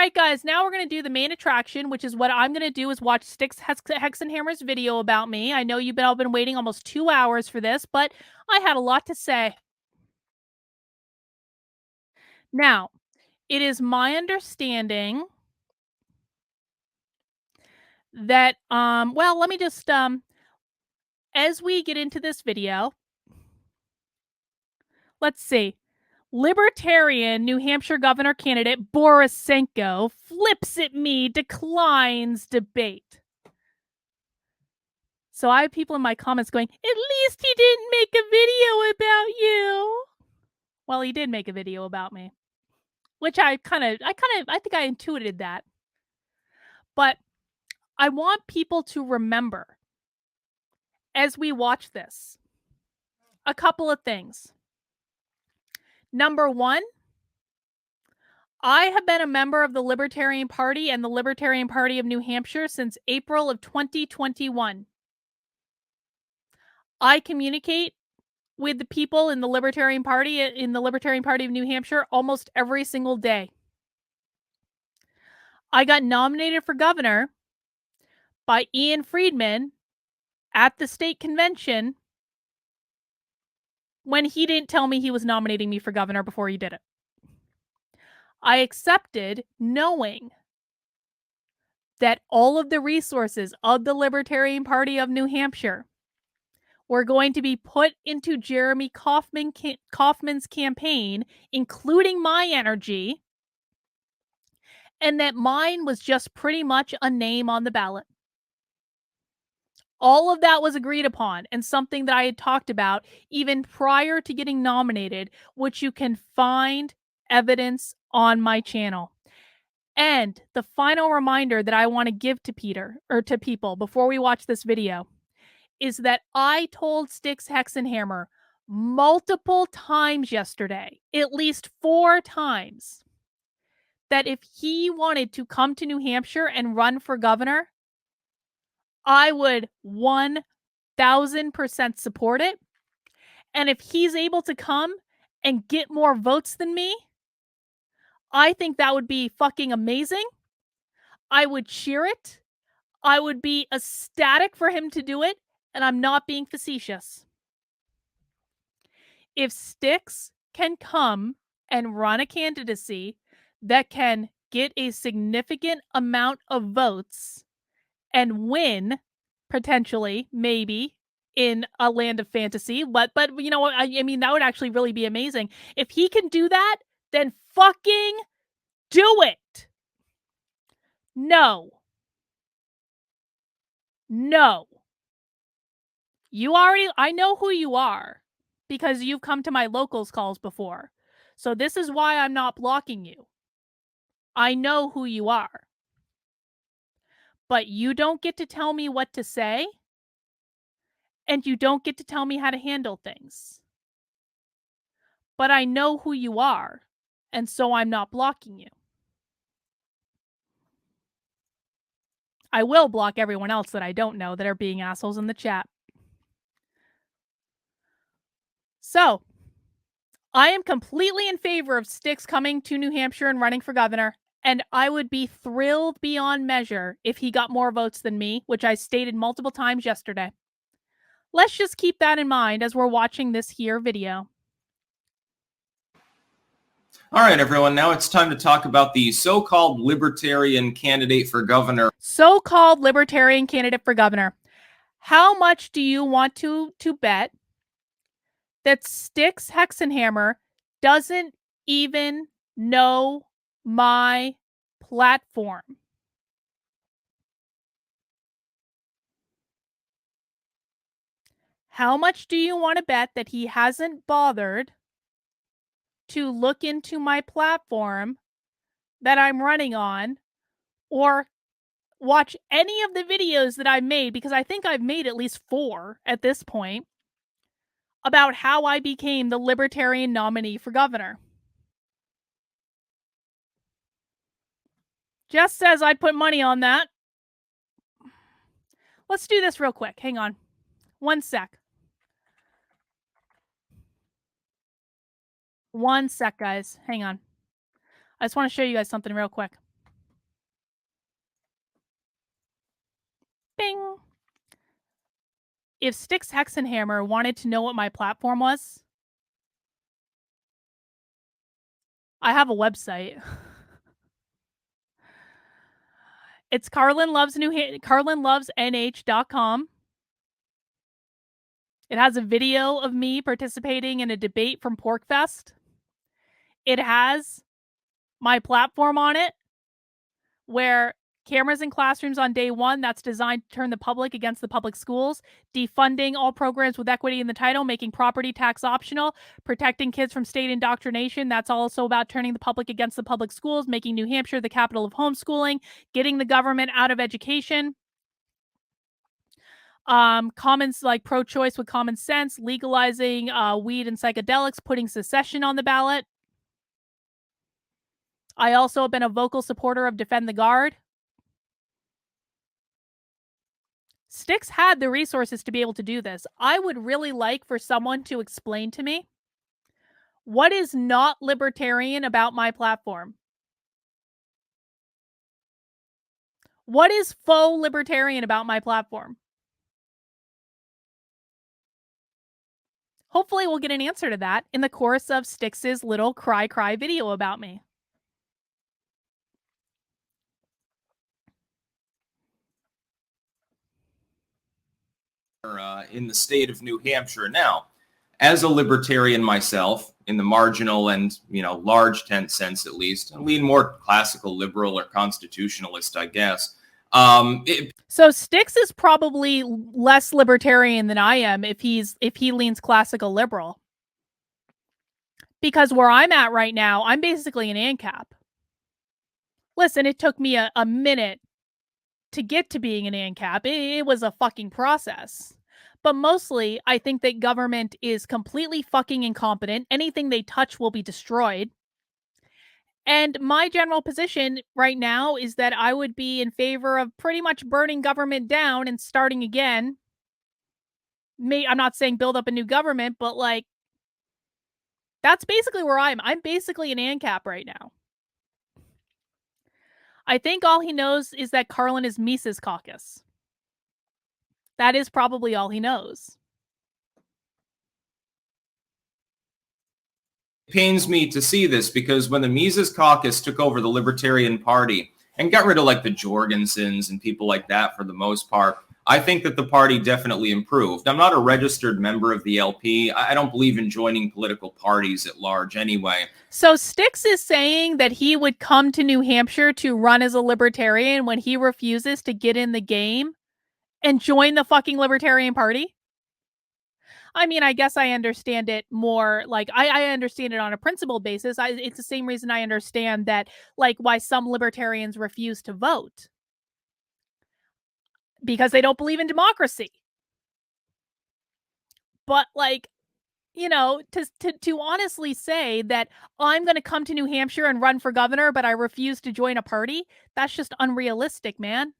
right, guys, now we're going to do the main attraction, which is what I'm going to do is watch Styx Hexenhammer's video about me. I know you've all been waiting almost 2 hours for this, but I had a lot to say. Now, it is my understanding that, well, let me just, as we get into this video, let's see. Libertarian New Hampshire governor candidate Borisenko flips at me, declines debate. So I have people in my comments going, at least he didn't make a video about you. Well, he did make a video about me, which I think I intuited that. But I want people to remember as we watch this, a couple of things. Number one, I have been a member of the Libertarian Party and the Libertarian Party of New Hampshire since April of 2021. I communicate with the people in the Libertarian Party of New Hampshire almost every single day. I got nominated for governor by Ian Friedman at the state convention when he didn't tell me he was nominating me for governor before he did it. I accepted knowing that all of the resources of the Libertarian Party of New Hampshire were going to be put into Jeremy Kaufman's campaign, including my energy, and that mine was just pretty much a name on the ballot. All of that was agreed upon and something that I had talked about even prior to getting nominated, which you can find evidence on my channel. And the final reminder that I want to give to people before we watch this video is that I told Styx Hexenhammer multiple times yesterday, at least 4 times, that if he wanted to come to New Hampshire and run for governor, I would 1000% support it. And if he's able to come and get more votes than me, I think that would be fucking amazing. I would cheer it. I would be ecstatic for him to do it. And I'm not being facetious. If Styx can come and run a candidacy that can get a significant amount of votes and win, potentially, maybe, in a land of fantasy, but you know what, I mean, that would actually really be amazing. If he can do that, then fucking do it. No. I know who you are because you've come to my locals calls before. So this is why I'm not blocking you. I know who you are. But you don't get to tell me what to say, and you don't get to tell me how to handle things. But I know who you are, and so I'm not blocking you. I will block everyone else that I don't know that are being assholes in the chat. So, I am completely in favor of Styx coming to New Hampshire and running for governor, and I would be thrilled beyond measure if he got more votes than me, which I stated multiple times yesterday. Let's just keep that in mind as we're watching this here video. All right, everyone, now it's time to talk about the so-called Libertarian candidate for governor. So-called Libertarian candidate for governor. How much do you want to bet that Styx Hexenhammer doesn't even know my platform? How much do you want to bet that he hasn't bothered to look into my platform that I'm running on or watch any of the videos that I've made, because I think I've made at least 4 at this point, about how I became the Libertarian nominee for governor? Jess says I'd put money on that. Let's do this real quick. Hang on. 1 sec. 1 sec, guys. Hang on. I just want to show you guys something real quick. Bing. If Styx Hexenhammer wanted to know what my platform was, I have a website. It's carlinlovesnh.com. It has a video of me participating in a debate from Porkfest. It has my platform on it, where cameras in classrooms on day one, that's designed to turn the public against the public schools, defunding all programs with equity in the title, making property tax optional, protecting kids from state indoctrination, that's also about turning the public against the public schools, making New Hampshire the capital of homeschooling, getting the government out of education. Comments like pro-choice with common sense, legalizing weed and psychedelics, putting secession on the ballot. I also have been a vocal supporter of Defend the Guard. Styx had the resources to be able to do this. I would really like for someone to explain to me what is not libertarian about my platform. What is faux libertarian about my platform? Hopefully we'll get an answer to that in the course of Styx's little cry video about me. In the state of New Hampshire. Now, as a libertarian myself, in the marginal and, large tent sense at least, I lean more classical liberal or constitutionalist, I guess. So Styx is probably less libertarian than I am if he leans classical liberal. Because where I'm at right now, I'm basically an ANCAP. Listen, it took me a minute to get to being an ANCAP. It was a fucking process. But mostly, I think that government is completely fucking incompetent. Anything they touch will be destroyed. And my general position right now is that I would be in favor of pretty much burning government down and starting again. I'm not saying build up a new government, but like, that's basically where I'm basically an ANCAP right now. I think all he knows is that Carlin is Mises Caucus. That is probably all he knows. It pains me to see this because when the Mises Caucus took over the Libertarian Party and got rid of like the Jorgensens and people like that for the most part, I think that the party definitely improved. I'm not a registered member of the LP. I don't believe in joining political parties at large anyway. So Styx is saying that he would come to New Hampshire to run as a libertarian when he refuses to get in the game and join the fucking Libertarian Party? I mean, I guess I understand it more, like, I understand it on a principled basis. It's the same reason I understand that, like, why some libertarians refuse to vote. Because they don't believe in democracy. But, like, to honestly say that I'm going to come to New Hampshire and run for governor, but I refuse to join a party, that's just unrealistic, man.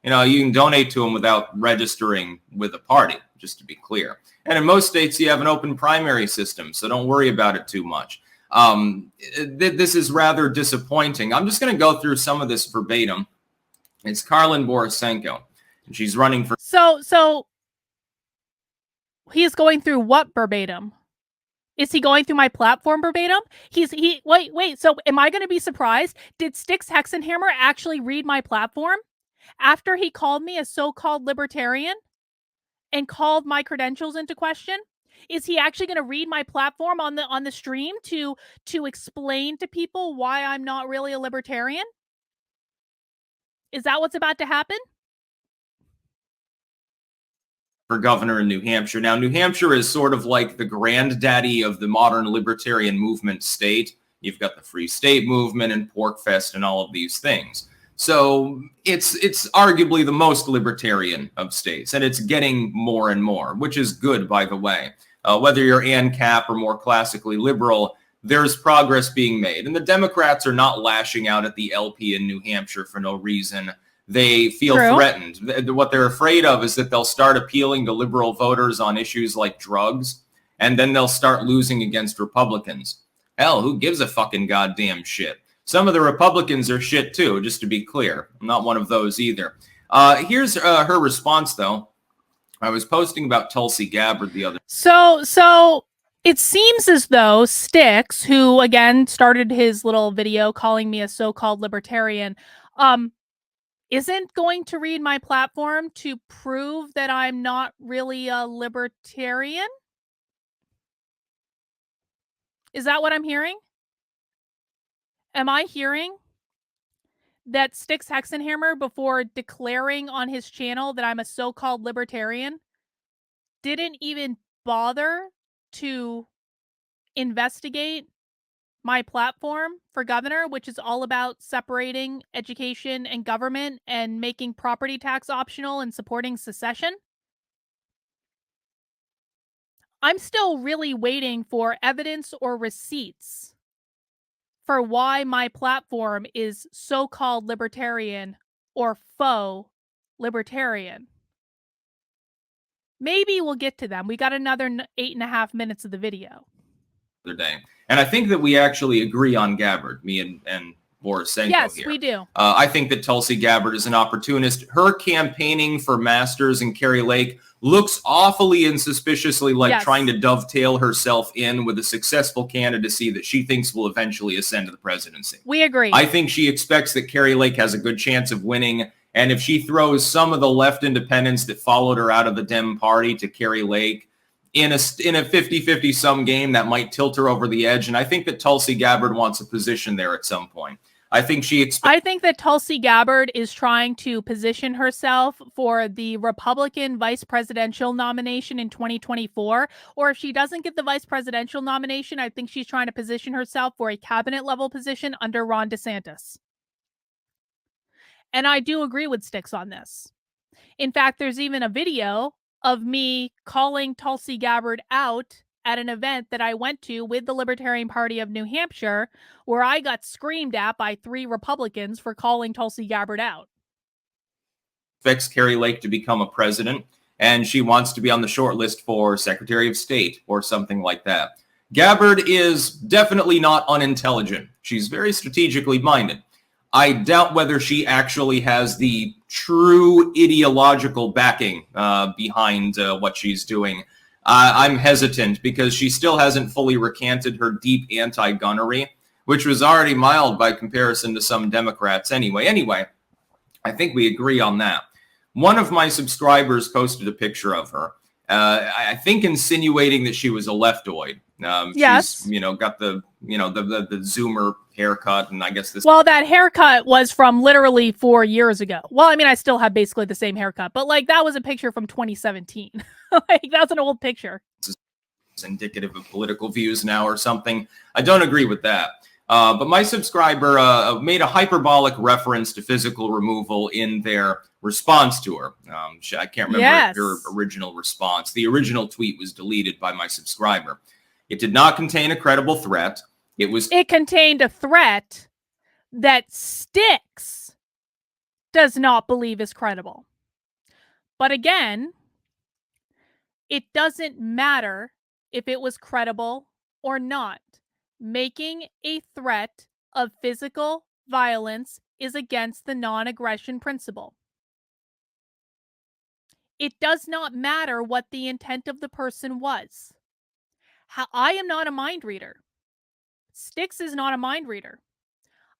You can donate to them without registering with a party, just to be clear. And in most states, you have an open primary system, so don't worry about it too much. This is rather disappointing. I'm just going to go through some of this verbatim. It's Karlin Borisenko, and she's running for... So he's going through what verbatim? Is he going through my platform verbatim? Wait, so am I going to be surprised? Did Styx Hexenhammer actually read my platform? After he called me a so-called libertarian and called my credentials into question, is he actually going to read my platform on the stream to explain to people why I'm not really a libertarian? Is that what's about to happen? For governor in New Hampshire. Now, New Hampshire is sort of like the granddaddy of the modern libertarian movement state. You've got the Free State movement and Porkfest and all of these things. So it's arguably the most libertarian of states, and it's getting more and more, which is good, by the way. Whether you're ANCAP or more classically liberal, there's progress being made. And the Democrats are not lashing out at the LP in New Hampshire for no reason. They feel threatened. What they're afraid of is that they'll start appealing to liberal voters on issues like drugs, and then they'll start losing against Republicans. Hell, who gives a fucking goddamn shit? Some of the Republicans are shit too, just to be clear. I'm not one of those either. Here's her response, though. I was posting about Tulsi Gabbard the other. So it seems as though Styx, who again started his little video calling me a so-called libertarian, isn't going to read my platform to prove that I'm not really a libertarian. Is that what I'm hearing? Am I hearing that Styx Hexenhammer, before declaring on his channel that I'm a so-called libertarian, didn't even bother to investigate my platform for governor, which is all about separating education and government and making property tax optional and supporting secession? I'm still really waiting for evidence or receipts for why my platform is so-called libertarian or faux libertarian. Maybe we'll get to them. We got another 8.5 minutes of the video. Day. And I think that we actually agree on Gabbard, me and Borisenko yes, here. Yes, we do. I think that Tulsi Gabbard is an opportunist. Her campaigning for Masters and Kari Lake looks awfully and suspiciously like trying to dovetail herself in with a successful candidacy that she thinks will eventually ascend to the presidency. We agree. I think she expects that Kari Lake has a good chance of winning. And if she throws some of the left independents that followed her out of the Dem party to Kari Lake in a 50-50 sum game, that might tilt her over the edge. And I think that Tulsi Gabbard wants a position there at some point. I think that Tulsi Gabbard is trying to position herself for the Republican vice presidential nomination in 2024. Or if she doesn't get the vice presidential nomination, I think she's trying to position herself for a cabinet level position under Ron DeSantis. And I do agree with Styx on this. In fact, there's even a video of me calling Tulsi Gabbard out at an event that I went to with the Libertarian Party of New Hampshire, where I got screamed at by 3 Republicans for calling Tulsi Gabbard out. Expects Kari Lake to become a president, and she wants to be on the short list for Secretary of State or something like that. Gabbard is definitely not unintelligent. She's very strategically minded. I doubt whether she actually has the true ideological backing behind what she's doing. I'm hesitant because she still hasn't fully recanted her deep anti-gunnery, which was already mild by comparison to some Democrats anyway. Anyway, I think we agree on that. One of my subscribers posted a picture of her, I think insinuating that she was a leftoid. Yes. She's, got the Zoomer haircut, and I guess this. Well, that haircut was from literally 4 years ago. Well, I mean, I still have basically the same haircut, but like that was a picture from 2017. Like that's an old picture. It's indicative of political views now or something. I don't agree with that. But my subscriber made a hyperbolic reference to physical removal in their response to her. I can't remember her original response. The original tweet was deleted by my subscriber. It did not contain a credible threat. It contained a threat that Styx does not believe is credible. But again, it doesn't matter if it was credible or not. Making a threat of physical violence is against the non-aggression principle. It does not matter what the intent of the person was. I am not a mind reader. Styx is not a mind reader.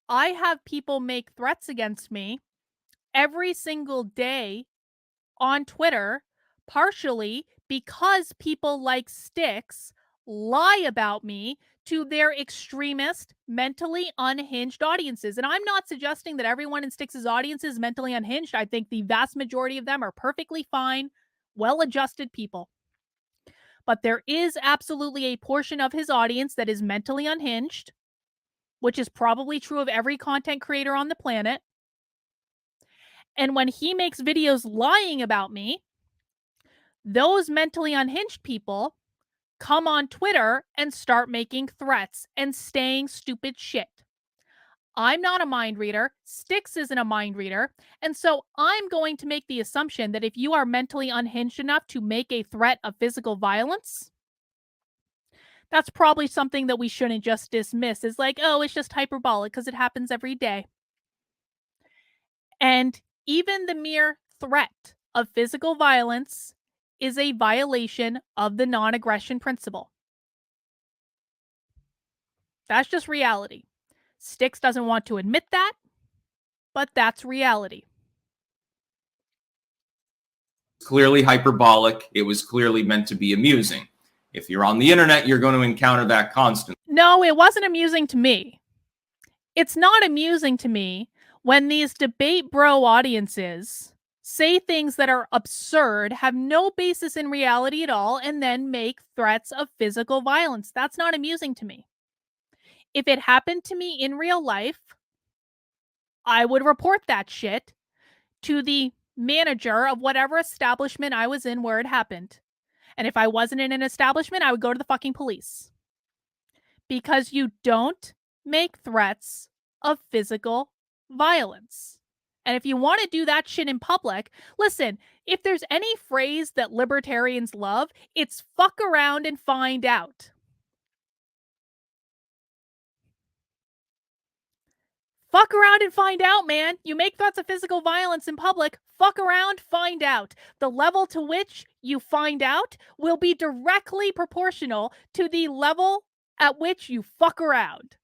I have people make threats against me every single day on Twitter, partially because people like Styx lie about me to their extremist, mentally unhinged audiences. And I'm not suggesting that everyone in Styx's audience is mentally unhinged. I think the vast majority of them are perfectly fine, well-adjusted people. But there is absolutely a portion of his audience that is mentally unhinged, which is probably true of every content creator on the planet. And when he makes videos lying about me, those mentally unhinged people come on Twitter and start making threats and saying stupid shit. I'm not a mind reader. Styx isn't a mind reader. And so I'm going to make the assumption that if you are mentally unhinged enough to make a threat of physical violence, That's probably something that we shouldn't just dismiss as like, oh, it's just hyperbolic because it happens every day. And even the mere threat of physical violence is a violation of the non-aggression principle. That's just reality. Styx doesn't want to admit that, but that's reality. Clearly hyperbolic. It was clearly meant to be amusing. If you're on the internet, you're going to encounter that constantly. No, it wasn't amusing to me. It's not amusing to me when these debate bro audiences say things that are absurd, have no basis in reality at all, and then make threats of physical violence. That's not amusing to me. If it happened to me in real life, I would report that shit to the manager of whatever establishment I was in where it happened. And if I wasn't in an establishment, I would go to the fucking police. Because you don't make threats of physical violence. And if you want to do that shit in public, listen, if there's any phrase that libertarians love, it's fuck around and find out. Fuck around and find out, man. You make threats of physical violence in public, fuck around, find out. The level to which you find out will be directly proportional to the level at which you fuck around.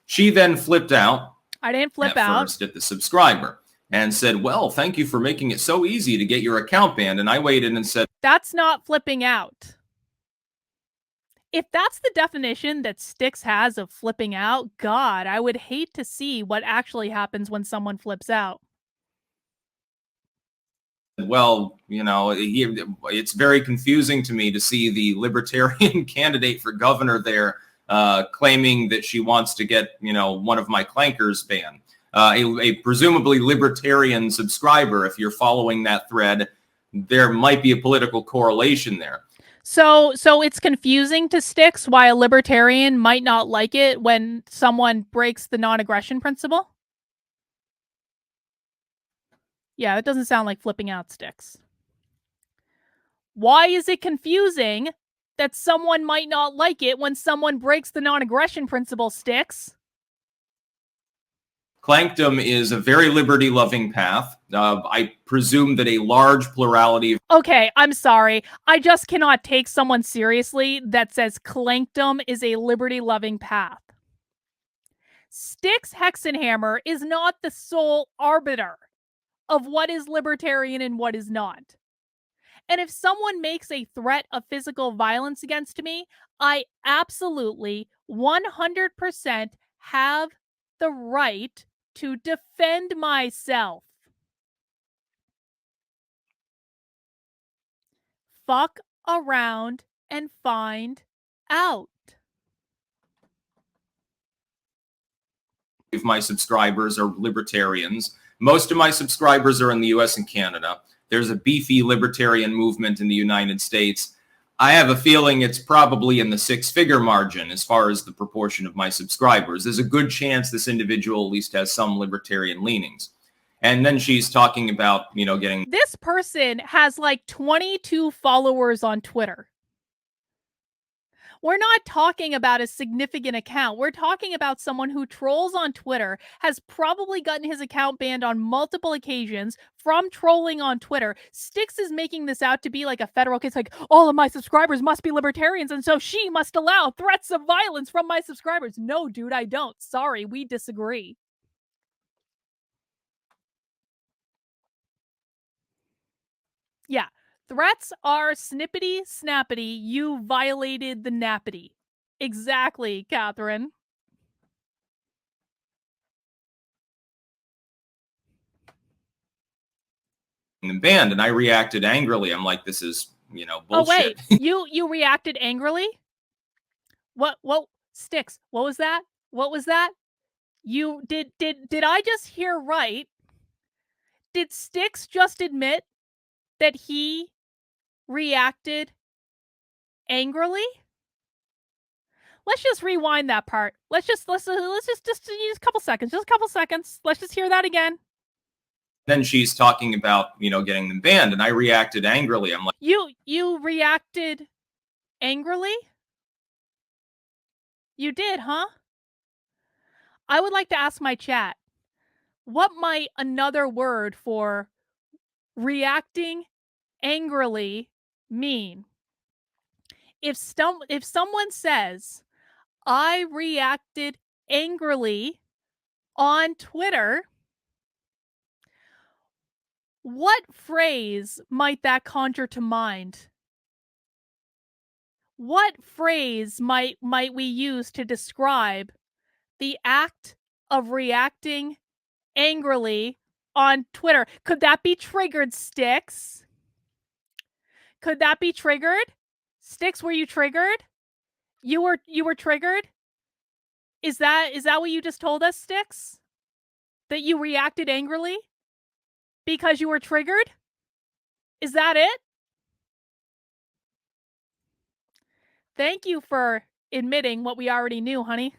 She then flipped out. I didn't flip out. First at the subscriber and said, well, thank you for making it so easy to get your account banned. And I waited and said, that's not flipping out. If that's the definition that Styx has of flipping out, God, I would hate to see what actually happens when someone flips out. Well, you know, it's very confusing to me to see the Libertarian candidate for governor there claiming that she wants to get, you know, one of my clankers banned. A presumably Libertarian subscriber, if you're following that thread, there might be a political correlation there. So it's confusing to Styx why a Libertarian might not like it when someone breaks the non-aggression principle? Yeah, it doesn't sound like flipping out, Styx. Why is it confusing that someone might not like it when someone breaks the non-aggression principle, Styx? Clankdom is a very liberty-loving path. I presume that a large plurality of... Okay, I'm sorry. I just cannot take someone seriously that says clankdom is a liberty-loving path. Styx Hexenhammer is not the sole arbiter of what is libertarian and what is not. And if someone makes a threat of physical violence against me, I absolutely 100% have the right to defend myself. Fuck around and find out. If my subscribers are libertarians, most of my subscribers are in the US and Canada. There's a beefy libertarian movement in the United States. I have a feeling it's probably in the six-figure margin as far as the proportion of my subscribers. There's a good chance this individual at least has some libertarian leanings. And then she's talking about, you know, getting... This person has like 22 followers on Twitter. We're not talking about a significant account. We're talking about someone who trolls on Twitter, has probably gotten his account banned on multiple occasions from trolling on Twitter. Styx is making this out to be like a federal case, like all of my subscribers must be libertarians, and so she must allow threats of violence from my subscribers. No, dude, I don't. Sorry, we disagree. Yeah. Threats are snippety snappity. You violated the nappity. Exactly, Catherine. banned, and I reacted angrily. I'm like, this is, you know, bullshit. Oh wait, you reacted angrily? What Styx? What was that? What was that? You did I just hear right? Did Styx just admit that he reacted angrily? Let's just rewind that part. Let's just a couple seconds. Just a couple seconds. Let's just hear that again. Then she's talking about, getting them banned, and I reacted angrily. I'm like, you reacted angrily? You did, huh? I would like to ask my chat, what might another word for reacting angrily mean? If someone says, I reacted angrily on Twitter, what phrase might that conjure to mind? What phrase might we use to describe the act of reacting angrily on Twitter? Could that be triggered, Sticks? Could that be triggered? Sticks, were you triggered? You were triggered? Is that what you just told us, Sticks? That you reacted angrily because you were triggered? Is that it? Thank you for admitting what we already knew, honey.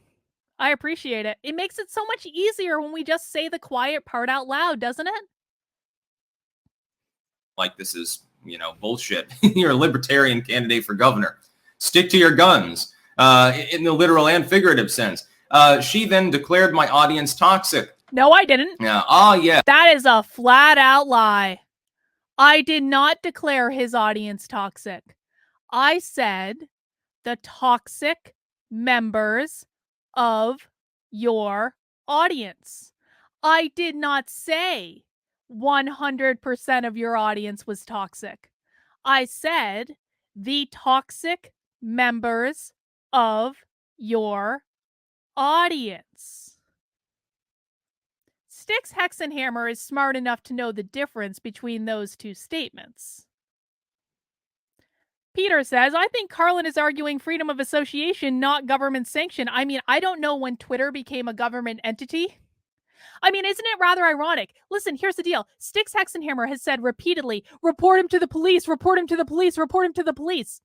I appreciate it. It makes it so much easier when we just say the quiet part out loud, doesn't it? Like, this is, bullshit. You're a libertarian candidate for governor. Stick to your guns, in the literal and figurative sense. She then declared my audience toxic. No, I didn't. Yeah. Yeah. That is a flat out lie. I did not declare his audience toxic. I said the toxic members of your audience. I did not say 100% of your audience was toxic. I said the toxic members of your audience. Sticks Hexenhammer is smart enough to know the difference between those two statements. Peter says, I think Carlin is arguing freedom of association, not government sanction. I mean, I don't know when Twitter became a government entity. I mean, isn't it rather ironic? Listen, here's the deal. Sticks Hexenhammer has said repeatedly, report him to the police, report him to the police, report him to the police.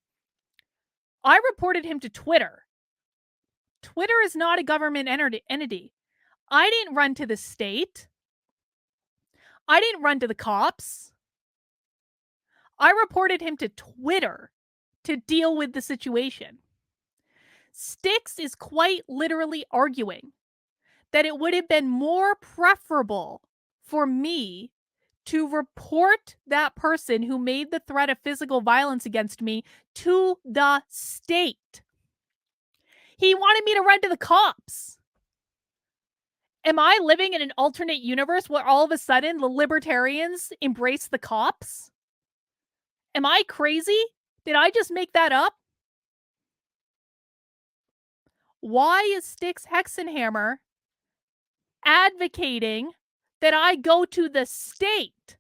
I reported him to Twitter. Twitter is not a government entity. I didn't run to the state. I didn't run to the cops. I reported him to Twitter to deal with the situation. Sticks is quite literally arguing that it would have been more preferable for me to report that person who made the threat of physical violence against me to the state. He wanted me to run to the cops. Am I living in an alternate universe where all of a sudden the libertarians embrace the cops? Am I crazy? Did I just make that up? Why is Sticks Hexenhammer advocating that I go to the state?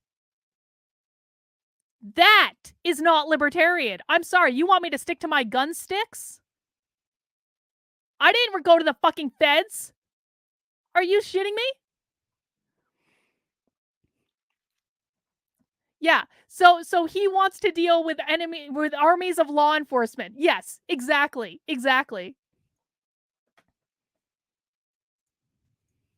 That is not libertarian. I'm sorry, you want me to stick to my gun, Sticks? I didn't go to the fucking feds. Are you shitting me? Yeah, so he wants to deal with armies of law enforcement. Yes, exactly.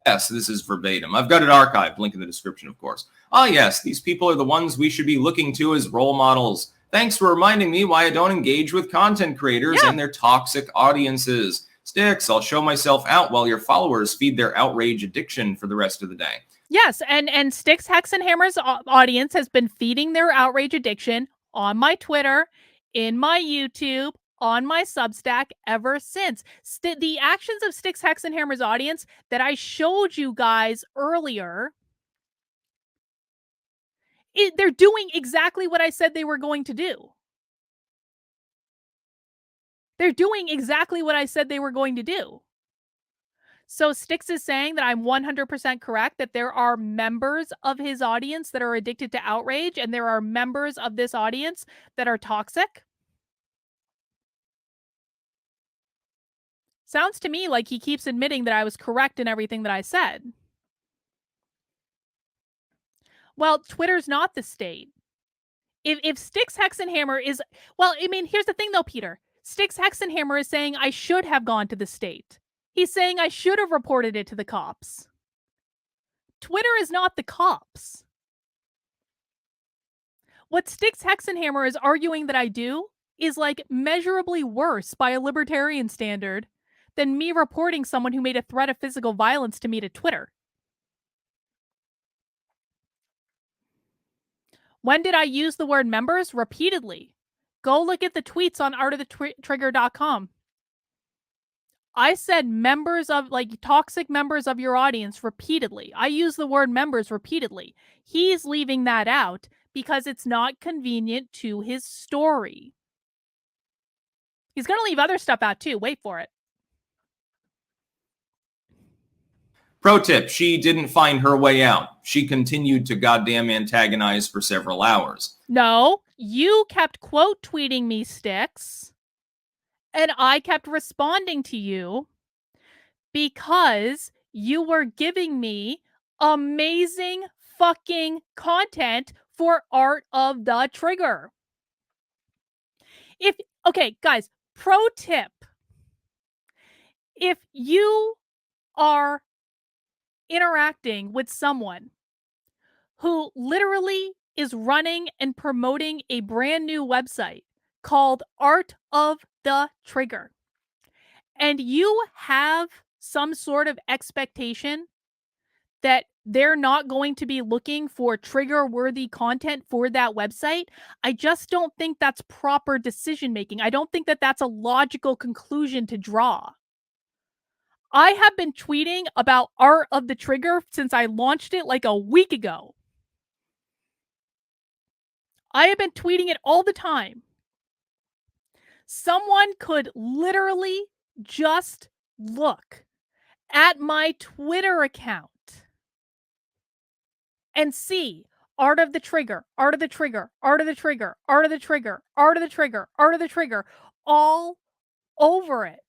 Yes, this is verbatim. I've got it archived, link in the description, of course. Ah, yes, these people are the ones we should be looking to as role models. Thanks for reminding me why I don't engage with content creators and their toxic audiences. Sticks, I'll show myself out while your followers feed their outrage addiction for the rest of the day. Yes, and Sticks Hexenhammer's audience has been feeding their outrage addiction on my Twitter, in my YouTube, on my Substack ever since. The actions of Sticks Hexenhammer's audience that I showed you guys earlier, they're doing exactly what I said they were going to do. They're doing exactly what I said they were going to do. So Sticks is saying that I'm 100% correct, that there are members of his audience that are addicted to outrage, and there are members of this audience that are toxic. Sounds to me like he keeps admitting that I was correct in everything that I said. Well, Twitter's not the state. If Sticks Hexenhammer is... Well, I mean, here's the thing though, Peter. Sticks Hexenhammer is saying I should have gone to the state. He's saying I should have reported it to the cops. Twitter is not the cops. What Styx Hexenhammer is arguing that I do is like measurably worse by a libertarian standard than me reporting someone who made a threat of physical violence to me to Twitter. When did I use the word members? Repeatedly. Go look at the tweets on artofthetrigger.com. I said members of, like, toxic members of your audience repeatedly. I use the word members repeatedly. He's leaving that out because it's not convenient to his story. He's going to leave other stuff out too. Wait for it. Pro tip, she didn't find her way out. She continued to goddamn antagonize for several hours. No, you kept quote tweeting me, Styx, and I kept responding to you because you were giving me amazing fucking content for Art of the Trigger. Okay, guys, pro tip. If you are interacting with someone who literally is running and promoting a brand new website called Art of the Trigger, and you have some sort of expectation that they're not going to be looking for trigger-worthy content for that website, I just don't think that's proper decision-making. I don't think that that's a logical conclusion to draw. I have been tweeting about Art of the Trigger since I launched it like a week ago. I have been tweeting it all the time. Someone could literally just look at my Twitter account and see Art of the Trigger, Art of the Trigger, Art of the Trigger, Art of the Trigger, Art of the Trigger, Art of the Trigger, all over it.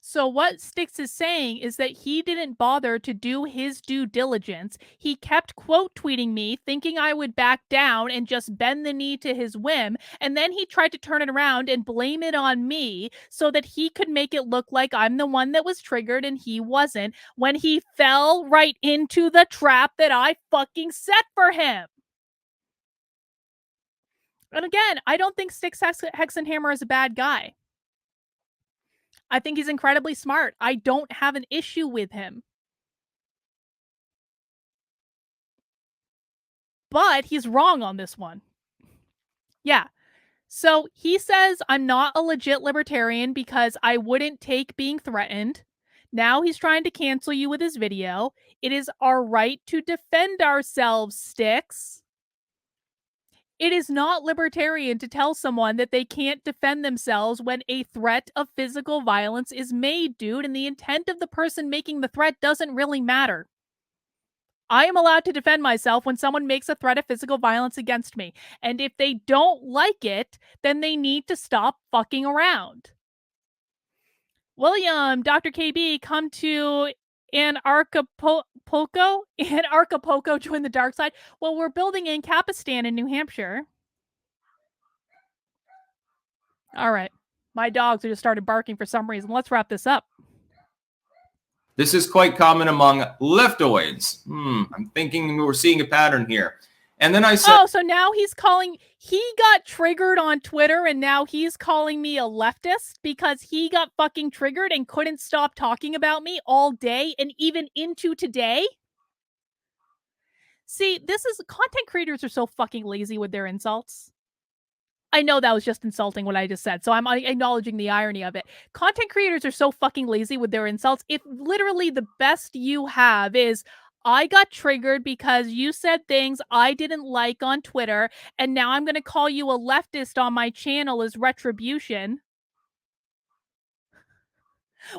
So what Styx is saying is that he didn't bother to do his due diligence. He kept quote tweeting me, thinking I would back down and just bend the knee to his whim. And then he tried to turn it around and blame it on me so that he could make it look like I'm the one that was triggered and he wasn't, when he fell right into the trap that I fucking set for him. And again, I don't think Styx Hexenhammer is a bad guy. I think he's incredibly smart. I don't have an issue with him. But he's wrong on this one. Yeah. So he says I'm not a legit libertarian because I wouldn't take being threatened. Now he's trying to cancel you with his video. It is our right to defend ourselves, Styx. It is not libertarian to tell someone that they can't defend themselves when a threat of physical violence is made, dude, and the intent of the person making the threat doesn't really matter. I am allowed to defend myself when someone makes a threat of physical violence against me. And if they don't like it, then they need to stop fucking around. William, Dr. KB, come to Anarchapulco? Anarchapulco, join the dark side. Well, we're building in Capistan in New Hampshire. All right. My dogs just started barking for some reason. Let's wrap this up. This is quite common among leftoids. I'm thinking we're seeing a pattern here. And then I said... Oh, so now he got triggered on Twitter and now he's calling me a leftist because he got fucking triggered and couldn't stop talking about me all day and even into today? See, content creators are so fucking lazy with their insults. I know that was just insulting what I just said, so I'm acknowledging the irony of it. Content creators are so fucking lazy with their insults. If literally the best you have is, I got triggered because you said things I didn't like on Twitter, and now I'm going to call you a leftist on my channel as retribution,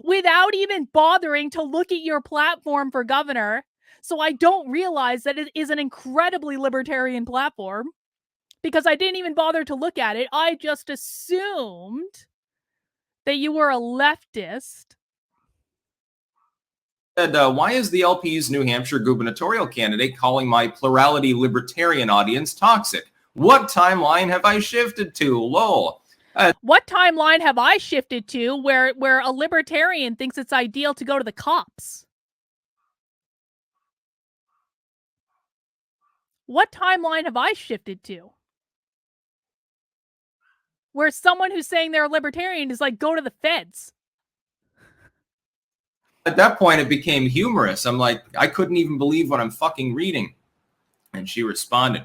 without even bothering to look at your platform for governor, so I don't realize that it is an incredibly libertarian platform. Because I didn't even bother to look at it. I just assumed that you were a leftist. Why is the LP's New Hampshire gubernatorial candidate calling my plurality libertarian audience toxic? What timeline have I shifted to? Lol. What timeline have I shifted to where a libertarian thinks it's ideal to go to the cops? What timeline have I shifted to? Where someone who's saying they're a libertarian is like, go to the feds. At that point, it became humorous. I'm like, I couldn't even believe what I'm fucking reading. And she responded,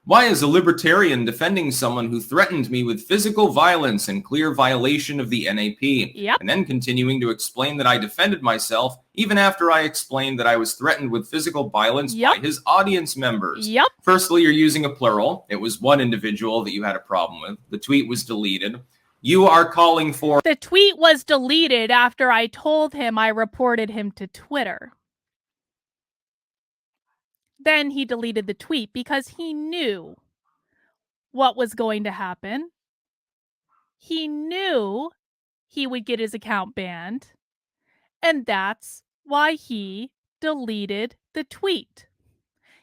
why is a libertarian defending someone who threatened me with physical violence in clear violation of the NAP? Yep. And then continuing to explain that I defended myself even after I explained that I was threatened with physical violence by his audience members. Yep. Firstly, you're using a plural. It was one individual that you had a problem with. The tweet was deleted. You are calling for... The tweet was deleted after I told him I reported him to Twitter. Then he deleted the tweet because he knew what was going to happen. He knew he would get his account banned. And that's why he deleted the tweet.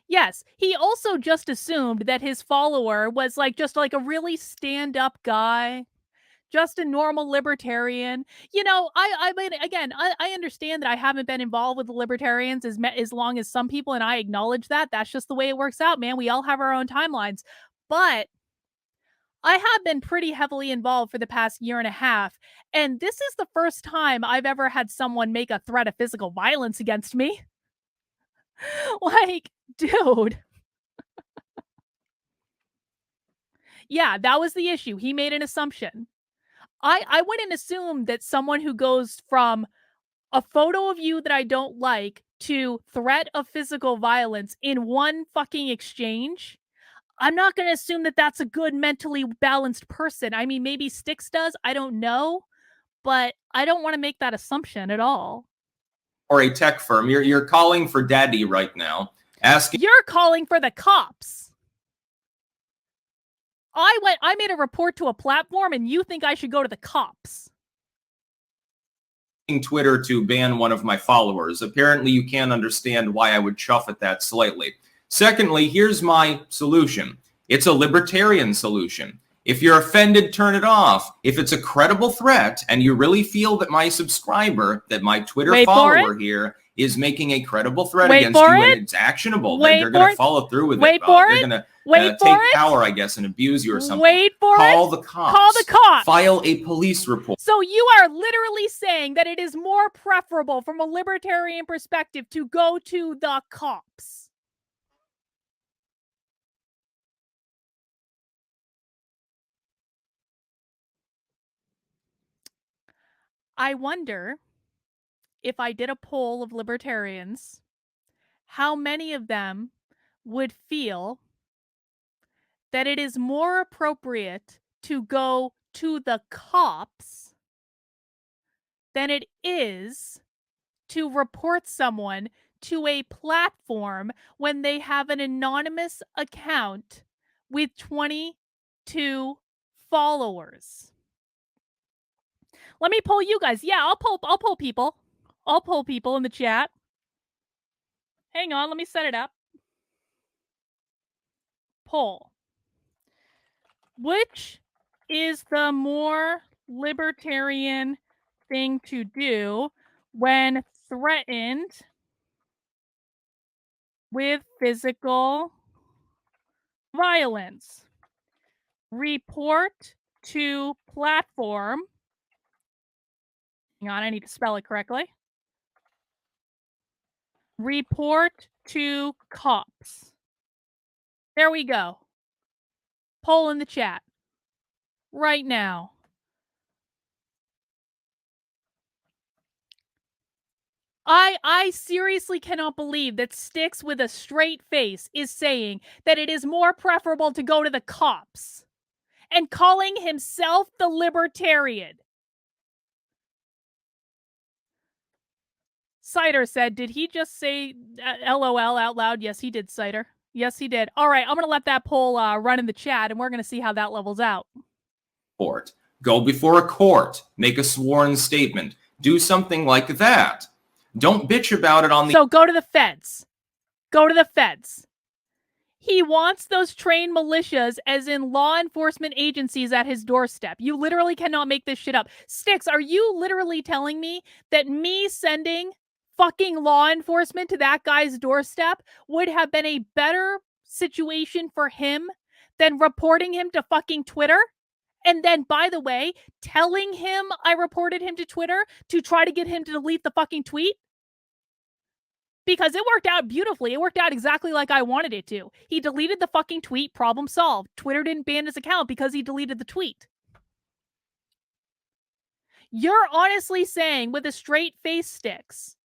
Yes, he also just assumed that his follower was just like a really stand-up guy, just a normal libertarian. You know, I mean, again, I understand that I haven't been involved with the libertarians as long as some people, and I acknowledge that. That's just the way it works out, man. We all have our own timelines. But I have been pretty heavily involved for the past year and a half, and this is the first time I've ever had someone make a threat of physical violence against me. Like, dude. Yeah, that was the issue. He made an assumption. I wouldn't assume that someone who goes from a photo of you that I don't like to threat of physical violence in one fucking exchange, I'm not going to assume that that's a good mentally balanced person. I mean, maybe Styx does. I don't know. But I don't want to make that assumption at all. Or a tech firm. You're calling for daddy right now. You're calling for the cops. I made a report to a platform and you think I should go to the cops. Twitter to ban one of my followers. Apparently you can't understand why I would chuff at that slightly. Secondly, here's my solution. It's a libertarian solution. If you're offended, turn it off. If it's a credible threat and you really feel that my subscriber, that my Twitter follower here is making a credible threat against you and it's actionable, then they're going to follow through with it. They're going to take power, I guess, and abuse you or something. Call the cops. Call the cops. File a police report. So you are literally saying that it is more preferable from a libertarian perspective to go to the cops. I wonder if I did a poll of libertarians, how many of them would feel that it is more appropriate to go to the cops than it is to report someone to a platform when they have an anonymous account with 22 followers. Let me poll you guys. Yeah, I'll poll people. I'll poll people in the chat. Hang on, let me set it up. Poll. Which is the more libertarian thing to do when threatened with physical violence? Report to platform. Hang on, I need to spell it correctly. Report to cops. There we go. Poll in the chat. Right now. I seriously cannot believe that Styx with a straight face is saying that it is more preferable to go to the cops and calling himself the libertarian. Cider said, did he just say LOL out loud? Yes, he did, Cider. Yes, he did. All right, I'm going to let that poll run in the chat, and we're going to see how that levels out. Court. Go before a court. Make a sworn statement. Do something like that. Don't bitch about it on the... So go to the feds. Go to the feds. He wants those trained militias, as in law enforcement agencies, at his doorstep. You literally cannot make this shit up. Styx, are you literally telling me that me sending fucking law enforcement to that guy's doorstep would have been a better situation for him than reporting him to fucking Twitter? And then, by the way, telling him I reported him to Twitter to try to get him to delete the fucking tweet? Because it worked out beautifully. It worked out exactly like I wanted it to. He deleted the fucking tweet, problem solved. Twitter didn't ban his account because he deleted the tweet. You're honestly saying with a straight face, Sticks,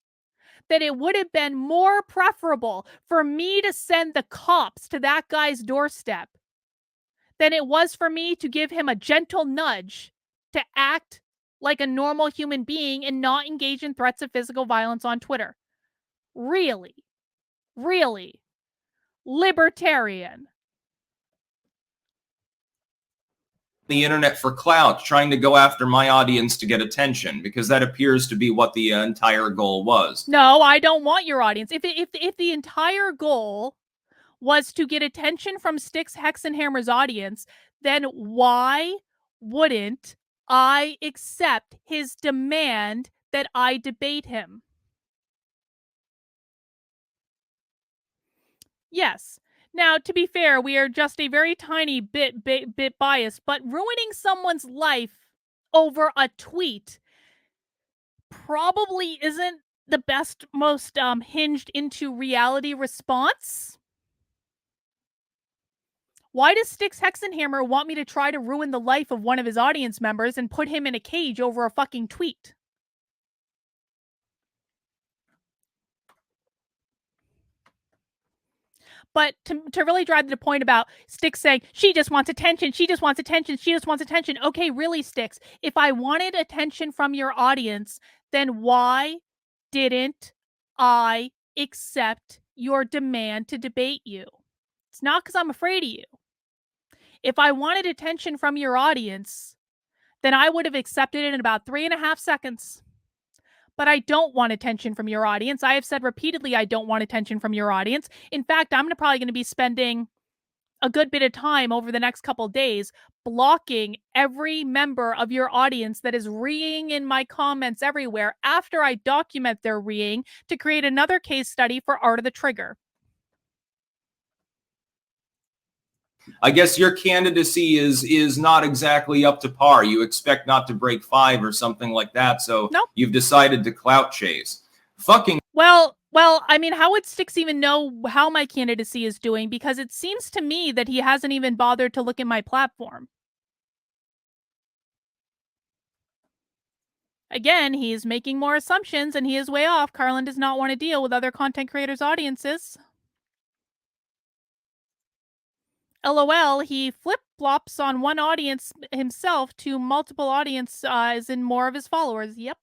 that it would have been more preferable for me to send the cops to that guy's doorstep than it was for me to give him a gentle nudge to act like a normal human being and not engage in threats of physical violence on Twitter. Really? Really? Libertarian. The internet for clout, trying to go after my audience to get attention, because that appears to be what the entire goal was. No, I don't want your audience. If the entire goal was to get attention from Sticks Hexenhammer's audience, then why wouldn't I accept his demand that I debate him? Yes. Now, to be fair, we are just a very tiny bit biased, but ruining someone's life over a tweet probably isn't the best, most hinged into reality response. Why does Sticks Hexenhammer want me to try to ruin the life of one of his audience members and put him in a cage over a fucking tweet? But to really drive the point about Sticks saying, she just wants attention, she just wants attention, she just wants attention. Okay, really, Sticks, if I wanted attention from your audience, then why didn't I accept your demand to debate you? It's not because I'm afraid of you. If I wanted attention from your audience, then I would have accepted it in about 3.5 seconds. But I don't want attention from your audience. I have said repeatedly I don't want attention from your audience. In fact, I'm probably going to be spending a good bit of time over the next couple of days blocking every member of your audience that is reeing in my comments everywhere after I document their reeing to create another case study for Art of the Trigger. I guess your candidacy is not exactly up to par. You expect not to break 5 or something like that, so Nope. You've decided to clout chase. Fucking Well, I mean, how would Sticks even know how my candidacy is doing? Because it seems to me that he hasn't even bothered to look at my platform. Again, he's making more assumptions and he is way off. Carlin does not want to deal with other content creators' audiences. LOL, he flip-flops on one audience himself to multiple audience as in more of his followers. Yep.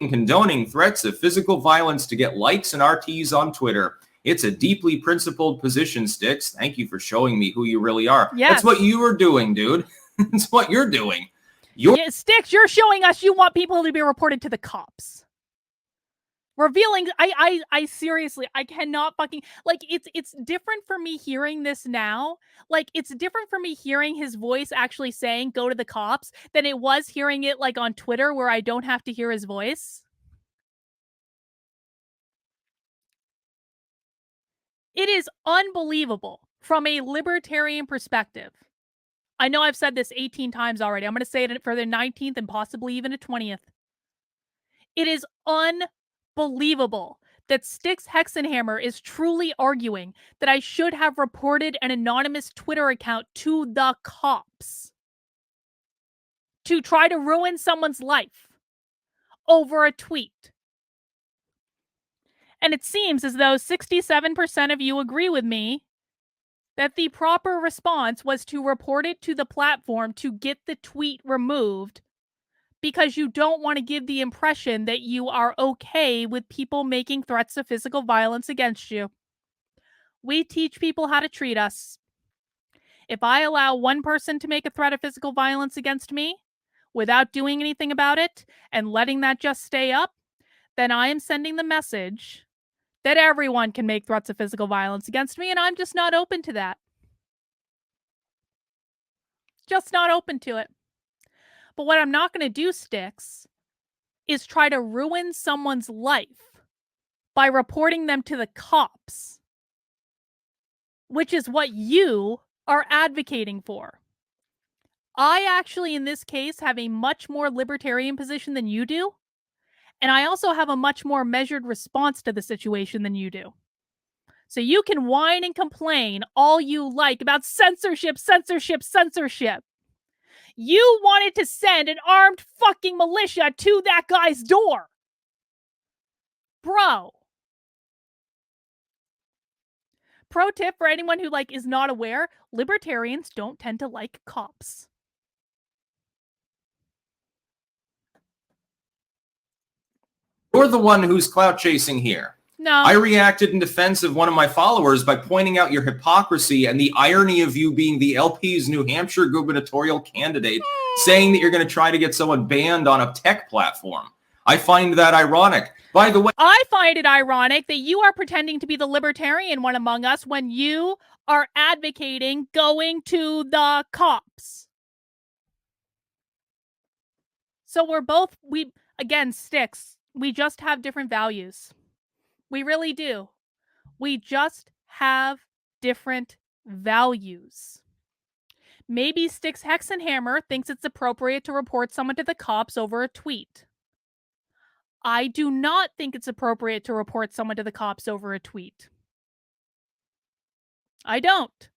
condoning threats of physical violence to get likes and RTs on Twitter. It's a deeply principled position, Sticks. Thank you for showing me who you really are. Yes. That's what you were doing, dude. That's what you're doing. Yeah, Sticks, you're showing us you want people to be reported to the cops. Revealing, I seriously, I cannot fucking, like, it's different for me hearing this now. Like, it's different for me hearing his voice actually saying, go to the cops, than it was hearing it, like, on Twitter where I don't have to hear his voice. It is unbelievable from a libertarian perspective. I know I've said this 18 times already. I'm going to say it for the 19th and possibly even a 20th. It is unbelievable that Sticks Hexenhammer is truly arguing that I should have reported an anonymous Twitter account to the cops to try to ruin someone's life over a tweet. And it seems as though 67% of you agree with me that the proper response was to report it to the platform to get the tweet removed, because you don't want to give the impression that you are okay with people making threats of physical violence against you. We teach people how to treat us. If I allow one person to make a threat of physical violence against me without doing anything about it and letting that just stay up, then I am sending the message that everyone can make threats of physical violence against me, and I'm just not open to that. Just not open to it. But what I'm not going to do, Sticks, is try to ruin someone's life by reporting them to the cops which is what you are advocating for. I actually, in this case, have a much more libertarian position than you do. And I also have a much more measured response to the situation than you do. So you can whine and complain all you like about censorship, censorship, censorship. You wanted to send an armed fucking militia to that guy's door. Bro. Pro tip for anyone who is not aware, libertarians don't tend to like cops. You're the one who's clout chasing here. No. I reacted in defense of one of my followers by pointing out your hypocrisy and the irony of you being the LP's New Hampshire gubernatorial candidate, saying that you're going to try to get someone banned on a tech platform. I find that ironic. By the way, I find it ironic that you are pretending to be the libertarian one among us when you are advocating going to the cops. So again, sticks, we just have different values. We really do. We just have different values. Maybe Sticks Hexenhammer thinks it's appropriate to report someone to the cops over a tweet. I do not think it's appropriate to report someone to the cops over a tweet. I don't.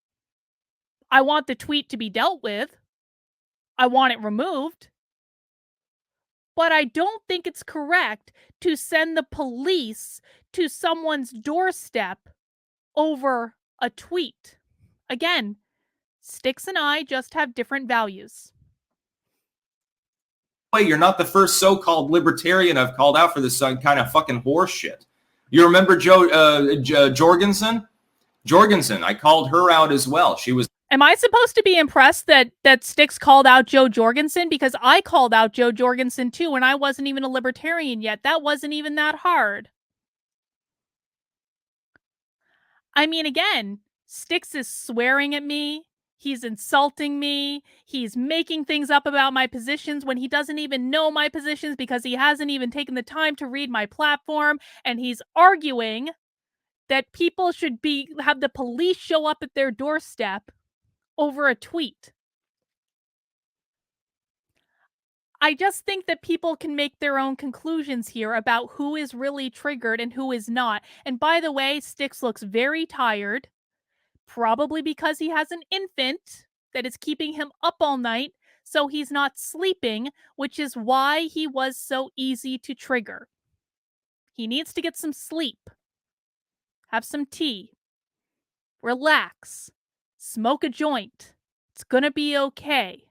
I want the tweet to be dealt with. I want it removed. But I don't think it's correct to send the police to someone's doorstep over a tweet. Again, Sticks and I just have different values. You're not the first so-called libertarian I've called out for this kind of fucking horse shit. You remember Jorgensen? Jorgensen, I called her out as well. She was... Am I supposed to be impressed that Sticks called out Joe Jorgensen? Because I called out Joe Jorgensen too, and I wasn't even a libertarian yet. That wasn't even that hard. I mean, again, Sticks is swearing at me. He's insulting me. He's making things up about my positions when he doesn't even know my positions because he hasn't even taken the time to read my platform. And he's arguing that people should have the police show up at their doorstep over a tweet. I just think that people can make their own conclusions here about who is really triggered and who is not. And by the way, Sticks looks very tired, probably because he has an infant that is keeping him up all night, so he's not sleeping, which is why he was so easy to trigger. He needs to get some sleep, have some tea, relax, smoke a joint. It's gonna be okay.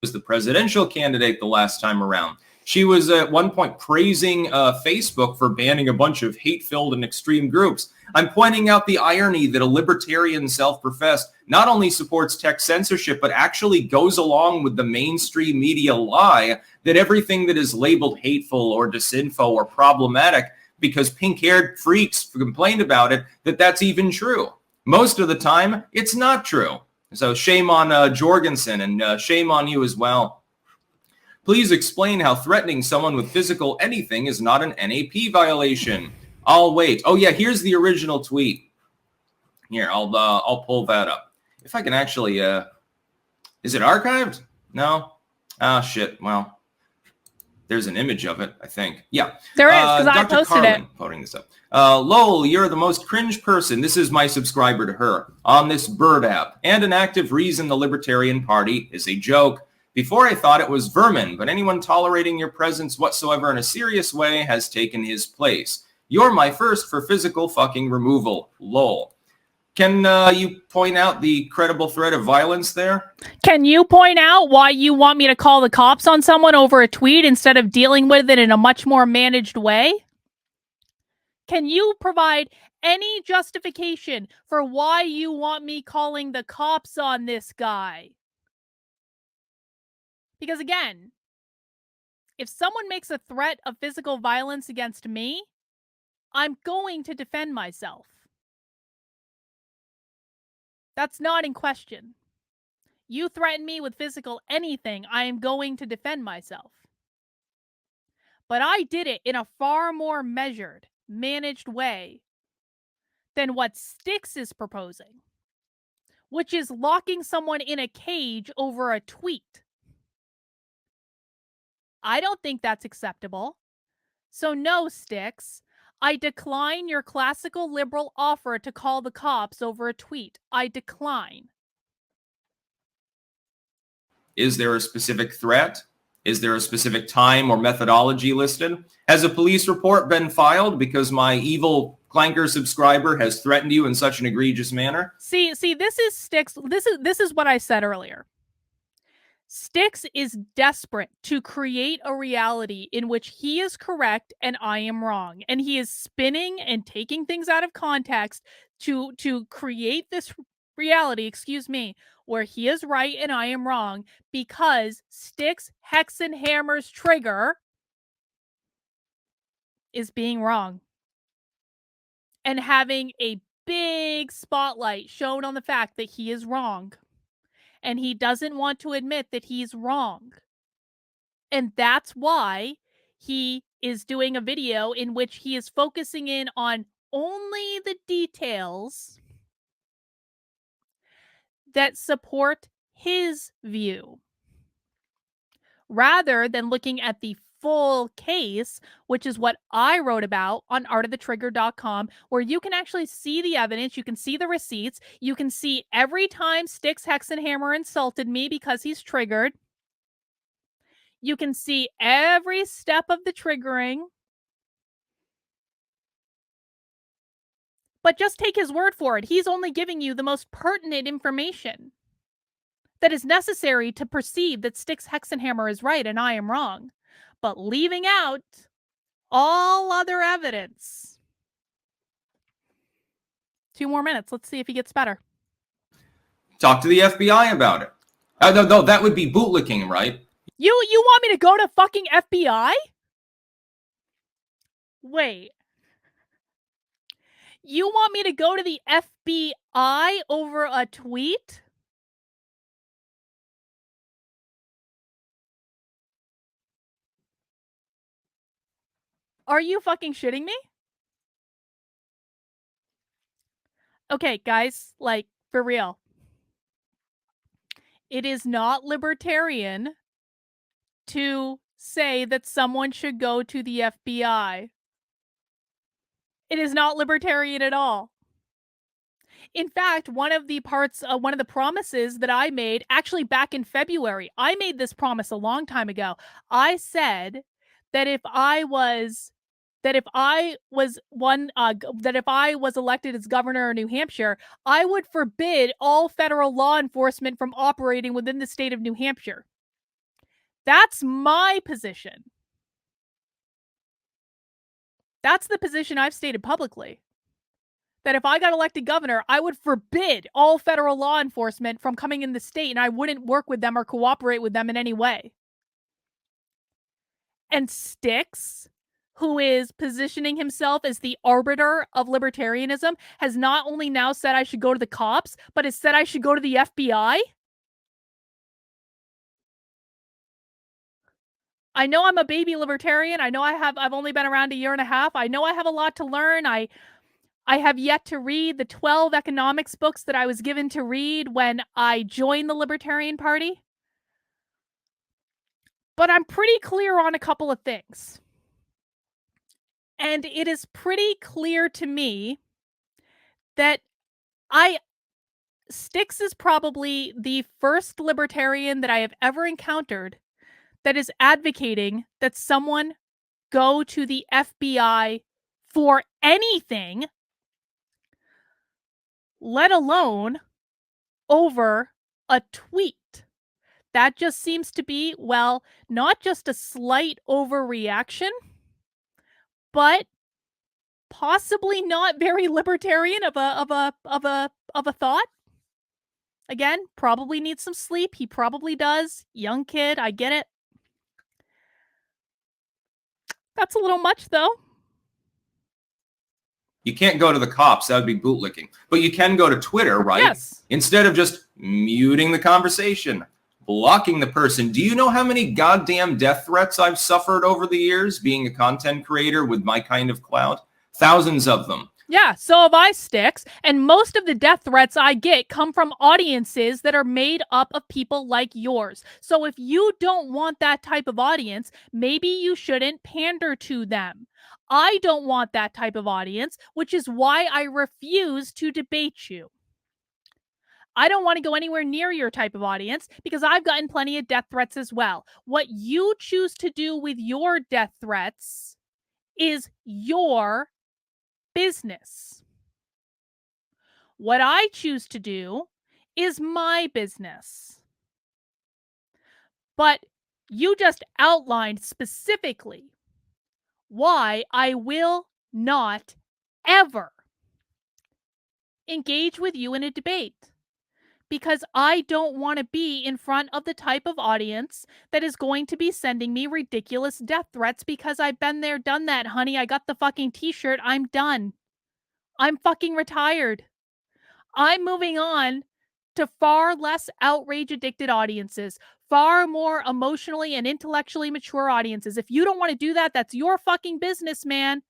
Was the presidential candidate the last time around. She was at one point praising Facebook for banning a bunch of hate-filled and extreme groups. I'm pointing out the irony that a libertarian self-professed not only supports tech censorship, but actually goes along with the mainstream media lie that everything that is labeled hateful or disinfo or problematic because pink-haired freaks complained about it, that's even true. Most of the time, it's not true. So shame on Jorgensen, and shame on you as well. Please explain how threatening someone with physical anything is not an NAP violation. I'll wait. Oh yeah, here's the original tweet. Here, I'll pull that up. If I can actually, is it archived? No? Ah, shit. Well, there's an image of it, I think. Yeah. There is, because I posted Carlin, it. Putting this up. Lol, you're the most cringe person. This is my subscriber to her on this bird app. And an active reason the Libertarian Party is a joke. Before I thought it was vermin, but anyone tolerating your presence whatsoever in a serious way has taken his place. You're my first for physical fucking removal. Lol. Can you point out the credible threat of violence there? Can you point out why you want me to call the cops on someone over a tweet instead of dealing with it in a much more managed way? Can you provide any justification for why you want me calling the cops on this guy? Because again, if someone makes a threat of physical violence against me, I'm going to defend myself. That's not in question. You threaten me with physical anything, I am going to defend myself. But I did it in a far more measured managed way than what Styx is proposing, which is locking someone in a cage over a tweet. I don't think that's acceptable. So no, Styx, I decline your classical liberal offer to call the cops over a tweet. I decline. Is there a specific threat? Is there a specific time or methodology listed? Has a police report been filed because my evil Clanker subscriber has threatened you in such an egregious manner? See, this is Styx. This is what I said earlier. Styx is desperate to create a reality in which he is correct and I am wrong. And he is spinning and taking things out of context to create this reality, where he is right and I am wrong, because Styx Hexenhammer's trigger is being wrong and having a big spotlight shown on the fact that he is wrong. And he doesn't want to admit that he's wrong. And that's why he is doing a video in which he is focusing in on only the details that support his view, rather than looking at the full case, which is what I wrote about on artofthetrigger.com, where you can actually see the evidence, you can see the receipts, you can see every time Styx Hexenhammer insulted me because he's triggered. You can see every step of the triggering. But just take his word for it. He's only giving you the most pertinent information that is necessary to perceive that Styx Hexenhammer is right and I am wrong, but leaving out all other evidence. 2 more minutes. Let's see if he gets better. Talk to the FBI about it. No, that would be bootlicking, right? You want me to go to fucking FBI? Wait. You want me to go to the FBI over a tweet? Are you fucking shitting me? Okay, guys, like, for real. It is not libertarian to say that someone should go to the FBI. It is not libertarian at all. In fact, one of the promises that I made, actually back in February, I made this promise a long time ago. I said that if I was elected as governor of New Hampshire, I would forbid all federal law enforcement from operating within the state of New Hampshire. That's my position. That's the position I've stated publicly. That if I got elected governor, I would forbid all federal law enforcement from coming in the state, and I wouldn't work with them or cooperate with them in any way. And Styx, who is positioning himself as the arbiter of libertarianism, has not only now said I should go to the cops, but has said I should go to the FBI. I know I'm a baby libertarian. I know I've only been around a year and a half. I know I have a lot to learn. I have yet to read the 12 economics books that I was given to read when I joined the Libertarian Party. But I'm pretty clear on a couple of things. And it is pretty clear to me that Styx is probably the first libertarian that I have ever encountered that is advocating that someone go to the FBI for anything, let alone over a tweet. That just seems to be, well, not just a slight overreaction, but possibly not very libertarian of a thought. Again, probably needs some sleep. He probably does. Young kid, I get it. That's a little much, though. You can't go to the cops. That would be bootlicking. But you can go to Twitter, right? Yes. Instead of just muting the conversation, blocking the person. Do you know how many goddamn death threats I've suffered over the years being a content creator with my kind of clout? Thousands of them. Yeah, so have I, Sticks. And most of the death threats I get come from audiences that are made up of people like yours. So if you don't want that type of audience, maybe you shouldn't pander to them. I don't want that type of audience, which is why I refuse to debate you. I don't want to go anywhere near your type of audience because I've gotten plenty of death threats as well. What you choose to do with your death threats is your business. What I choose to do is my business. But you just outlined specifically why I will not ever engage with you in a debate. Because I don't want to be in front of the type of audience that is going to be sending me ridiculous death threats because I've been there, done that, honey. I got the fucking t-shirt. I'm done. I'm fucking retired. I'm moving on to far less outrage addicted audiences, far more emotionally and intellectually mature audiences. If you don't want to do that, that's your fucking business, man.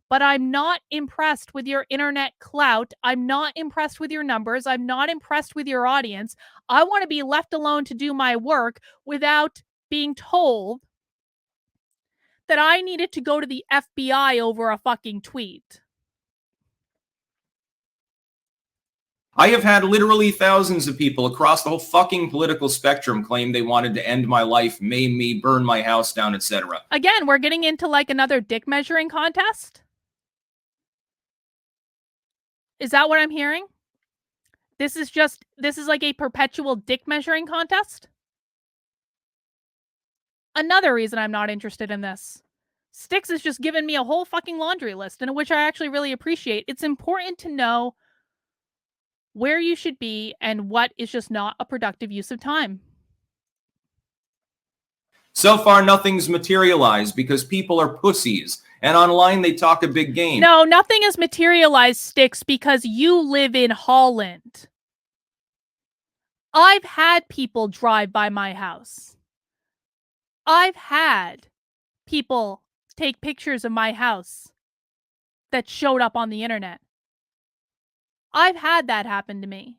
But I'm not impressed with your internet clout. I'm not impressed with your numbers. I'm not impressed with your audience. I want to be left alone to do my work without being told that I needed to go to the FBI over a fucking tweet. I have had literally thousands of people across the whole fucking political spectrum claim they wanted to end my life, maim me, burn my house down, etc. Again, we're getting into like another dick measuring contest. Is that what I'm hearing? This is like a perpetual dick measuring contest? Another reason I'm not interested in this. Styx has just given me a whole fucking laundry list, and which I actually really appreciate. It's important to know where you should be and what is just not a productive use of time. So far, nothing's materialized because people are pussies. And online, they talk a big game. No, nothing has materialized, Styx, because you live in Holland. I've had people drive by my house. I've had people take pictures of my house that showed up on the internet. I've had that happen to me.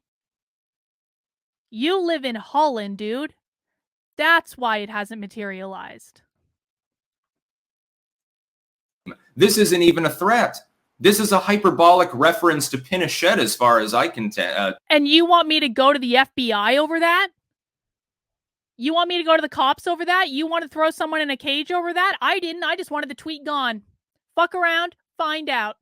You live in Holland, dude. That's why it hasn't materialized. This isn't even a threat. This is a hyperbolic reference to Pinochet as far as I can tell. And you want me to go to the FBI over that? You want me to go to the cops over that? You want to throw someone in a cage over that? I didn't. I just wanted the tweet gone. Fuck around, find out.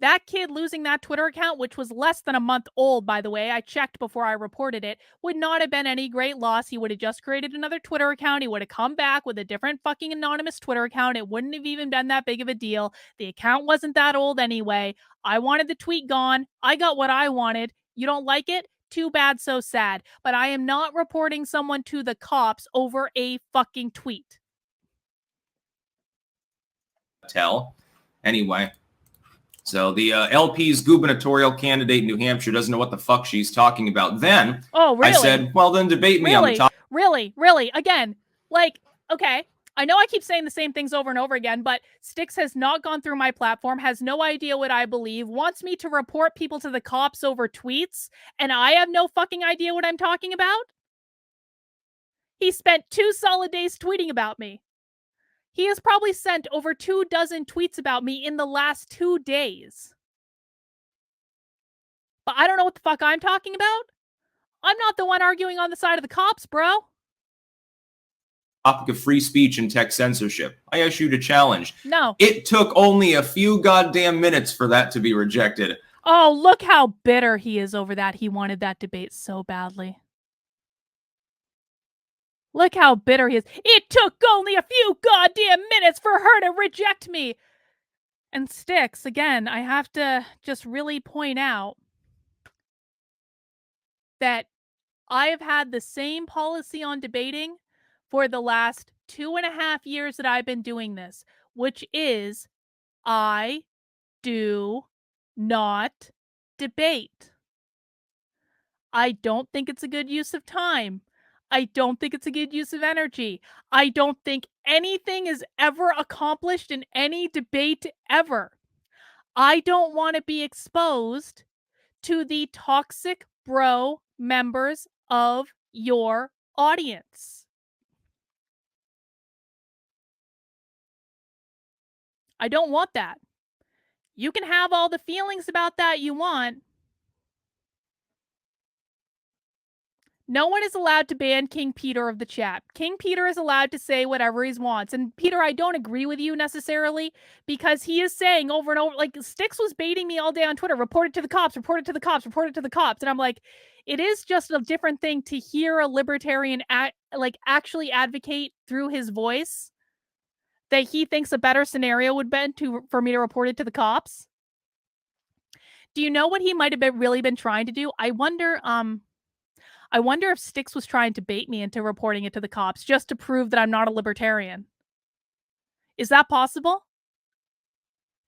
That kid losing that Twitter account, which was less than a month old, by the way, I checked before I reported it, would not have been any great loss. He would have just created another Twitter account. He would have come back with a different fucking anonymous Twitter account. It wouldn't have even been that big of a deal. The account wasn't that old anyway. I wanted the tweet gone. I got what I wanted. You don't like it? Too bad, so sad. But I am not reporting someone to the cops over a fucking tweet. Anyway. So the LP's gubernatorial candidate in New Hampshire doesn't know what the fuck she's talking about. Then really? I said, well, then debate me on the topic. Really? Again, like, okay, I know I keep saying the same things over and over again, but Styx has not gone through my platform, has no idea what I believe, wants me to report people to the cops over tweets, and I have no fucking idea what I'm talking about? He spent 2 solid days tweeting about me. He has probably sent over 24 tweets about me in the last 2 days. But I don't know what the fuck I'm talking about. I'm not the one arguing on the side of the cops, bro. Topic of free speech and tech censorship. I issued a challenge. No. It took only a few goddamn minutes for that to be rejected. Oh, look how bitter he is over that. He wanted that debate so badly. Look how bitter he is. It took only a few goddamn minutes for her to reject me. And Styx, again, I have to just really point out that I have had the same policy on debating for the last 2.5 years that I've been doing this, which is I do not debate. I don't think it's a good use of time. I don't think it's a good use of energy. I don't think anything is ever accomplished in any debate ever. I don't want to be exposed to the toxic bro members of your audience. I don't want that. You can have all the feelings about that you want. No one is allowed to ban King Peter of the chat. King Peter is allowed to say whatever he wants. And Peter, I don't agree with you necessarily, because he is saying over and over, like Styx was baiting me all day on Twitter, report it to the cops, report it to the cops, report it to the cops. And I'm like, it is just a different thing to hear a libertarian actually advocate through his voice that he thinks a better scenario would be for me to report it to the cops. Do you know what he might have really been trying to do? I wonder if Styx was trying to bait me into reporting it to the cops just to prove that I'm not a libertarian. Is that possible?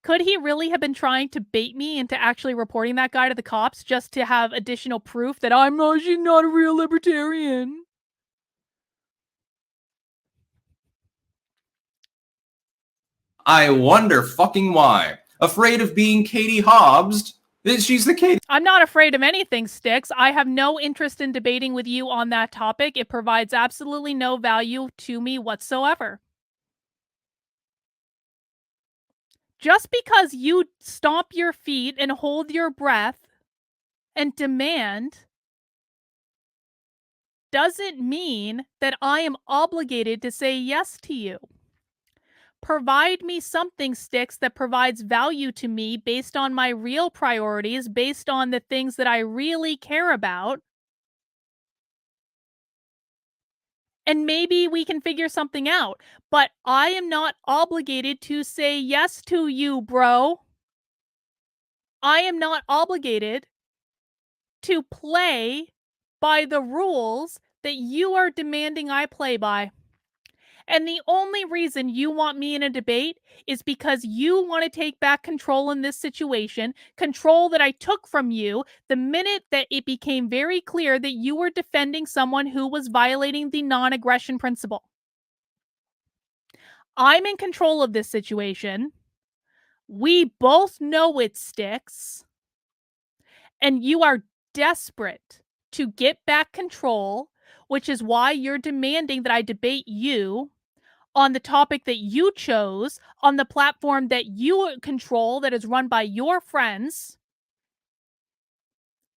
Could he really have been trying to bait me into actually reporting that guy to the cops just to have additional proof that I'm actually not a real libertarian? I wonder fucking why. Afraid of being Katie Hobbs? She's the Katie. I'm not afraid of anything, Styx. I have no interest in debating with you on that topic. It provides absolutely no value to me whatsoever. Just because you stomp your feet and hold your breath and demand doesn't mean that I am obligated to say yes to you. Provide me something, Styx, that provides value to me based on my real priorities, based on the things that I really care about. And maybe we can figure something out. But I am not obligated to say yes to you, bro. I am not obligated to play by the rules that you are demanding I play by. And the only reason you want me in a debate is because you want to take back control in this situation, control that I took from you the minute that it became very clear that you were defending someone who was violating the non-aggression principle. I'm in control of this situation. We both know it, Styx. And you are desperate to get back control, which is why you're demanding that I debate you on the topic that you chose, on the platform that you control, that is run by your friends.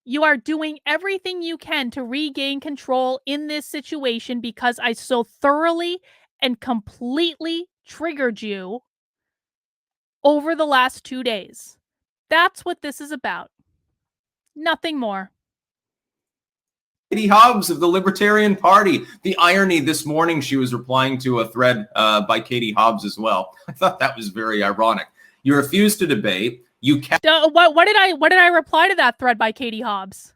You are doing everything you can to regain control in this situation because I so thoroughly and completely triggered you over the last 2 days. That's what this is about. Nothing more. Katie Hobbs of the Libertarian Party. The irony, this morning she was replying to a thread by Katie Hobbs as well. I thought that was very ironic. You refused to debate. You kept. What did I reply to that thread by Katie Hobbs?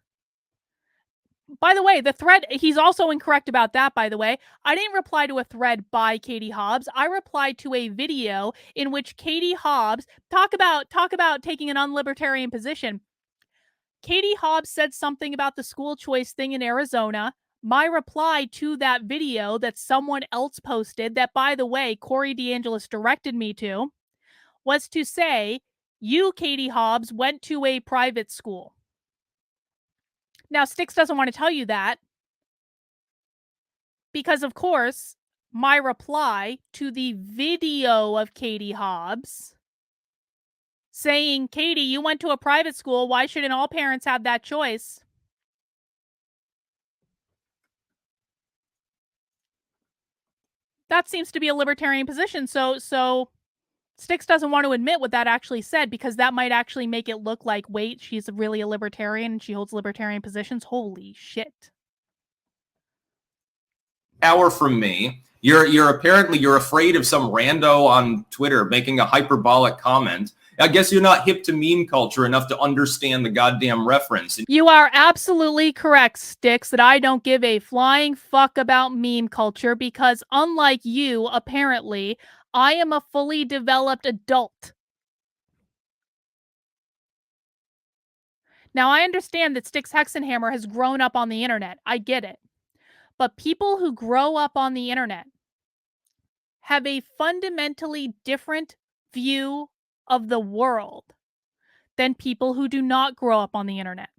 By the way, the thread, he's also incorrect about that, by the way. I didn't reply to a thread by Katie Hobbs. I replied to a video in which Katie Hobbs, talk about taking an unlibertarian position. Katie Hobbs said something about the school choice thing in Arizona. My reply to that video that someone else posted, that, by the way, Corey DeAngelis directed me to, was to say, you, Katie Hobbs, went to a private school. Now, Styx doesn't want to tell you that because, of course, my reply to the video of Katie Hobbs saying, Katie, you went to a private school. Why shouldn't all parents have that choice? That seems to be a libertarian position. So Styx doesn't want to admit what that actually said because that might actually make it look like, wait, she's really a libertarian and she holds libertarian positions. Holy shit. Power from me. You're apparently afraid of some rando on Twitter making a hyperbolic comment. I guess you're not hip to meme culture enough to understand the goddamn reference. You are absolutely correct, Styx, that I don't give a flying fuck about meme culture because, unlike you, apparently, I am a fully developed adult. Now, I understand that Styx Hexenhammer has grown up on the internet. I get it. But people who grow up on the internet have a fundamentally different view of the world than people who do not grow up on the internet.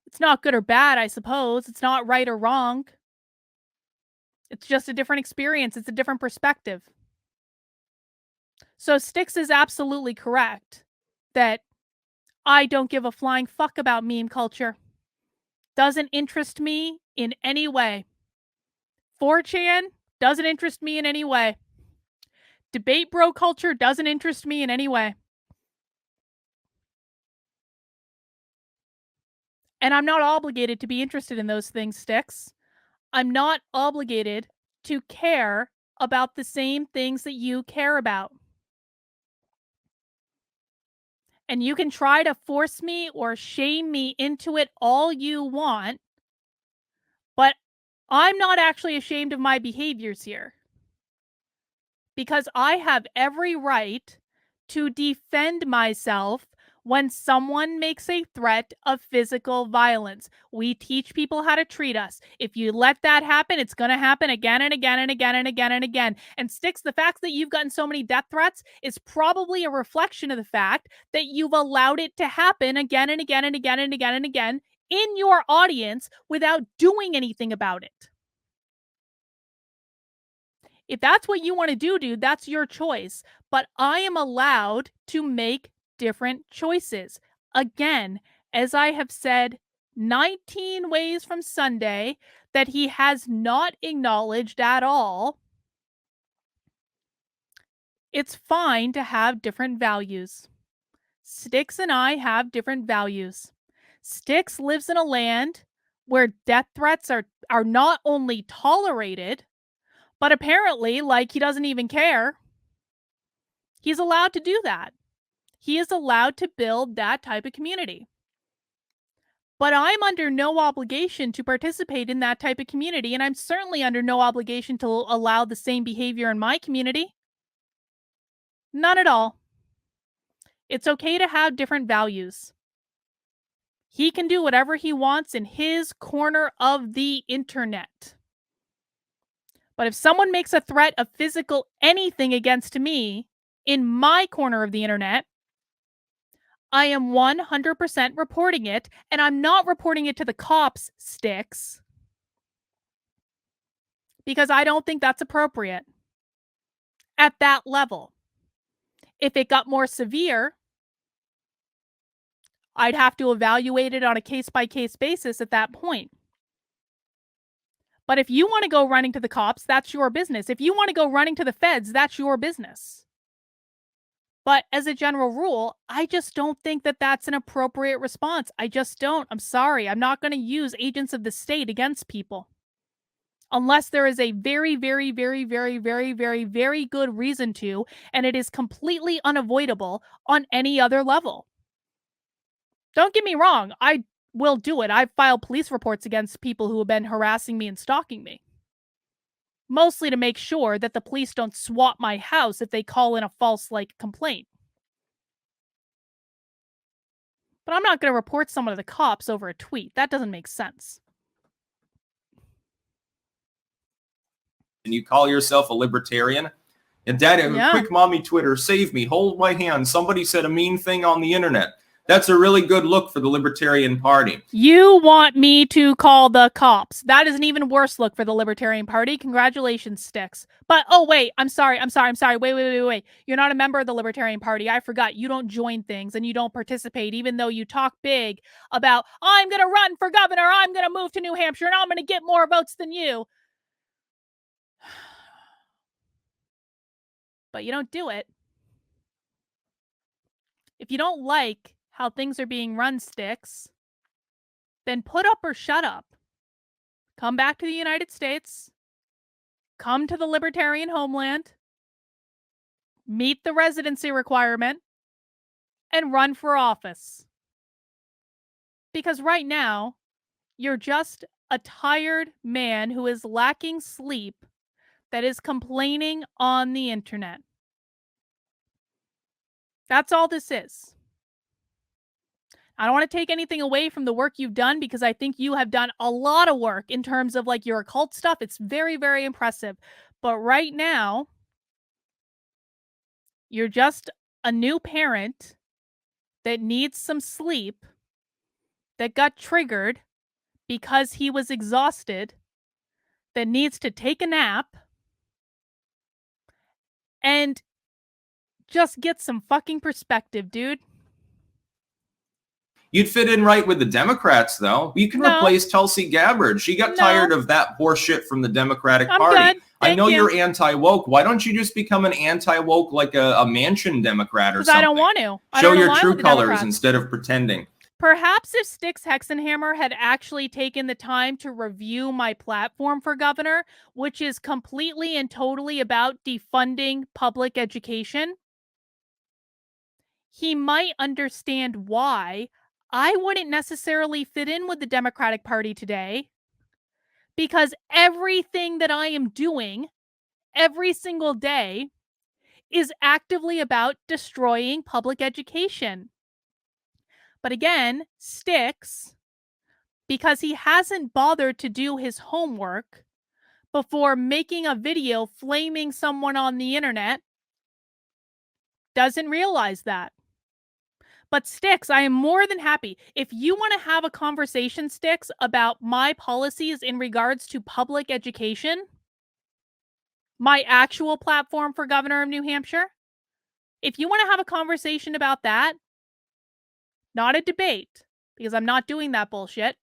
It's not good or bad, I suppose. It's not right or wrong. It's just a different experience. It's a different perspective. So Styx is absolutely correct that I don't give a flying fuck about meme culture. Doesn't interest me in any way. 4chan doesn't interest me in any way. Debate bro culture doesn't interest me in any way. And I'm not obligated to be interested in those things, Styx. I'm not obligated to care about the same things that you care about. And you can try to force me or shame me into it all you want, but I'm not actually ashamed of my behaviors here. Because I have every right to defend myself when someone makes a threat of physical violence. We teach people how to treat us. If you let that happen, it's going to happen again and again and again and again and again. And Styx, the fact that you've gotten so many death threats is probably a reflection of the fact that you've allowed it to happen again and again and again and again and again in your audience without doing anything about it. If that's what you want to do, dude, that's your choice. But I am allowed to make different choices. Again, as I have said 19 ways from Sunday that he has not acknowledged at all, it's fine to have different values. Styx and I have different values. Styx lives in a land where death threats are not only tolerated, but apparently, like, he doesn't even care. He's allowed to do that. He is allowed to build that type of community. But I'm under no obligation to participate in that type of community, and I'm certainly under no obligation to allow the same behavior in my community. None at all. It's okay to have different values. He can do whatever he wants in his corner of the internet. But if someone makes a threat of physical anything against me in my corner of the internet, I am 100% reporting it, and I'm not reporting it to the cops, Styx, because I don't think that's appropriate at that level. If it got more severe, I'd have to evaluate it on a case-by-case basis at that point. But if you want to go running to the cops, that's your business. If you want to go running to the feds, that's your business. But as a general rule, I just don't think that that's an appropriate response. I just don't. I'm sorry. I'm not going to use agents of the state against people unless there is a very, very, very, very, very, very, very good reason to, and it is completely unavoidable on any other level. Don't get me wrong. I will do it. I've filed police reports against people who have been harassing me and stalking me. Mostly to make sure that the police don't swap my house if they call in a false, complaint. But I'm not going to report someone to the cops over a tweet. That doesn't make sense. And you call yourself a libertarian? And Daddy, quick mommy Twitter, save me, hold my hand. Somebody said a mean thing on the internet. That's a really good look for the Libertarian Party. You want me to call the cops. That is an even worse look for the Libertarian Party. Congratulations, Styx. But, oh, wait, I'm sorry. Wait. You're not a member of the Libertarian Party. I forgot. You don't join things and you don't participate, even though you talk big about, I'm going to run for governor, I'm going to move to New Hampshire, and I'm going to get more votes than you. But you don't do it. If you don't like how things are being run, Styx, then put up or shut up. Come back to the United States. Come to the Libertarian homeland. Meet the residency requirement. And run for office. Because right now, you're just a tired man who is lacking sleep that is complaining on the internet. That's all this is. I don't want to take anything away from the work you've done because I think you have done a lot of work in terms of your occult stuff. It's very, very impressive. But right now, you're just a new parent that needs some sleep, that got triggered because he was exhausted, that needs to take a nap, and just get some fucking perspective, dude. You'd fit in right with the Democrats, though. You can replace Tulsi Gabbard. She got tired of that horseshit from the Democratic Party. I know you're anti-woke. Why don't you just become an anti-woke, like a Manchin Democrat or something? I don't want to. Show your true colors instead of pretending. Perhaps if Styx Hexenhammer had actually taken the time to review my platform for governor, which is completely and totally about defunding public education, he might understand why I wouldn't necessarily fit in with the Democratic Party today, because everything that I am doing every single day is actively about destroying public education. But again, Styx, because he hasn't bothered to do his homework before making a video flaming someone on the internet, doesn't realize that. But Styx, I am more than happy. If you want to have a conversation, Styx, about my policies in regards to public education, my actual platform for governor of New Hampshire, if you want to have a conversation about that, not a debate, because I'm not doing that bullshit,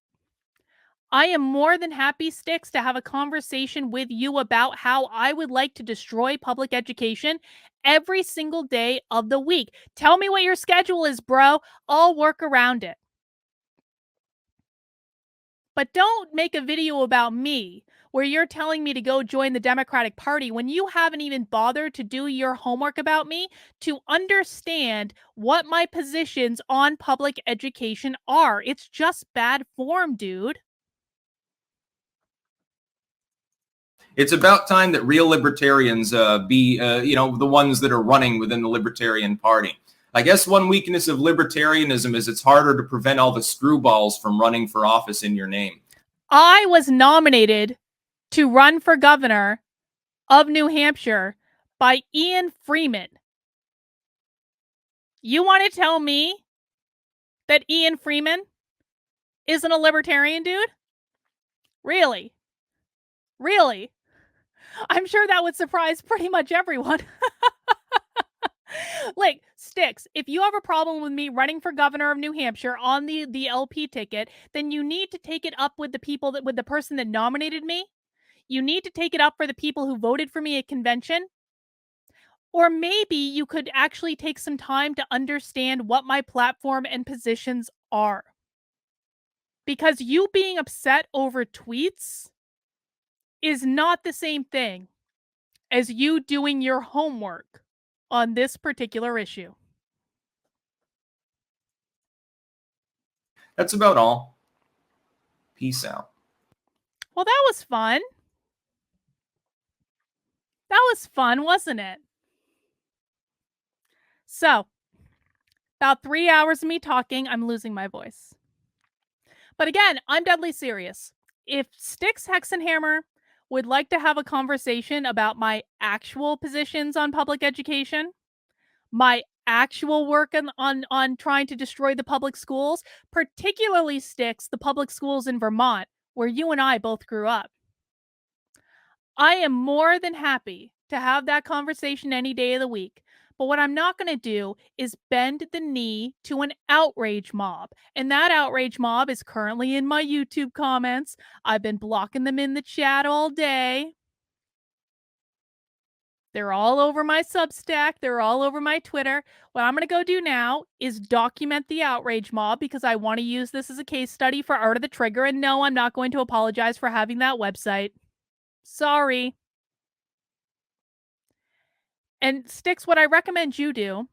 I am more than happy, Styx, to have a conversation with you about how I would like to destroy public education every single day of the week. Tell me what your schedule is, bro. I'll work around it. But don't make a video about me where you're telling me to go join the Democratic Party when you haven't even bothered to do your homework about me to understand what my positions on public education are. It's just bad form, dude. It's about time that real libertarians be, the ones that are running within the Libertarian Party. I guess one weakness of libertarianism is it's harder to prevent all the screwballs from running for office in your name. I was nominated to run for governor of New Hampshire by Ian Freeman. You want to tell me that Ian Freeman isn't a libertarian, dude? Really? Really? I'm sure that would surprise pretty much everyone. Like, Styx, if you have a problem with me running for governor of New Hampshire on the LP ticket, then you need to take it up with with the person that nominated me. You need to take it up for the people who voted for me at convention. Or maybe you could actually take some time to understand what my platform and positions are. Because you being upset over tweets is not the same thing as you doing your homework on this particular issue. That's about all. Peace out. Well, that was fun. That was fun, wasn't it? So, about 3 hours of me talking, I'm losing my voice. But again, I'm deadly serious. If Styx Hexenhammer would like to have a conversation about my actual positions on public education, my actual work on trying to destroy the public schools, particularly Styx, the public schools in Vermont, where you and I both grew up, I am more than happy to have that conversation any day of the week. But what I'm not going to do is bend the knee to an outrage mob. And that outrage mob is currently in my YouTube comments. I've been blocking them in the chat all day. They're all over my Substack. They're all over my Twitter. What I'm going to go do now is document the outrage mob because I want to use this as a case study for Art of the Trigger. And no, I'm not going to apologize for having that website. Sorry. And Styx, what I recommend you do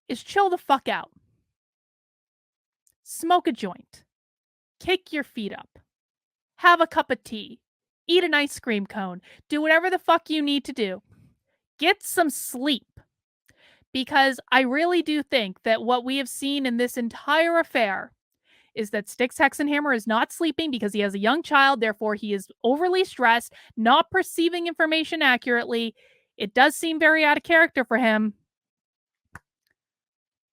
is chill the fuck out. Smoke a joint. Kick your feet up. Have a cup of tea. Eat an ice cream cone. Do whatever the fuck you need to do. Get some sleep. Because I really do think that what we have seen in this entire affair is that Styx Hexenhammer is not sleeping because he has a young child. Therefore, he is overly stressed, not perceiving information accurately. It does seem very out of character for him.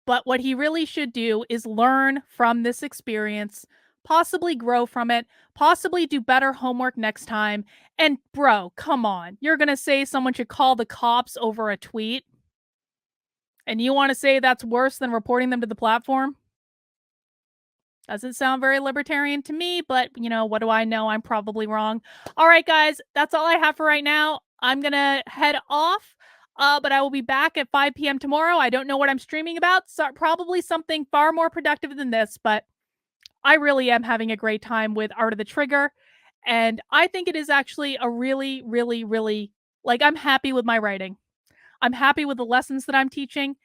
But what he really should do is learn from this experience, possibly grow from it, possibly do better homework next time. And bro, come on. You're going to say someone should call the cops over a tweet? And you want to say that's worse than reporting them to the platform? Doesn't sound very libertarian to me, but you know, what do I know? I'm probably wrong. All right, guys, that's all I have for right now. I'm going to head off, but I will be back at 5 p.m. tomorrow. I don't know what I'm streaming about. So probably something far more productive than this, but I really am having a great time with Art of the Trigger. And I think it is actually a really, really, really, like, I'm happy with my writing. I'm happy with the lessons that I'm teaching.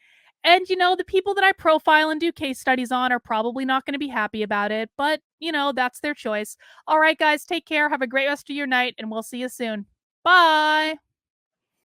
And, you know, the people that I profile and do case studies on are probably not going to be happy about it, but, you know, that's their choice. All right, guys, take care. Have a great rest of your night, and we'll see you soon. Bye.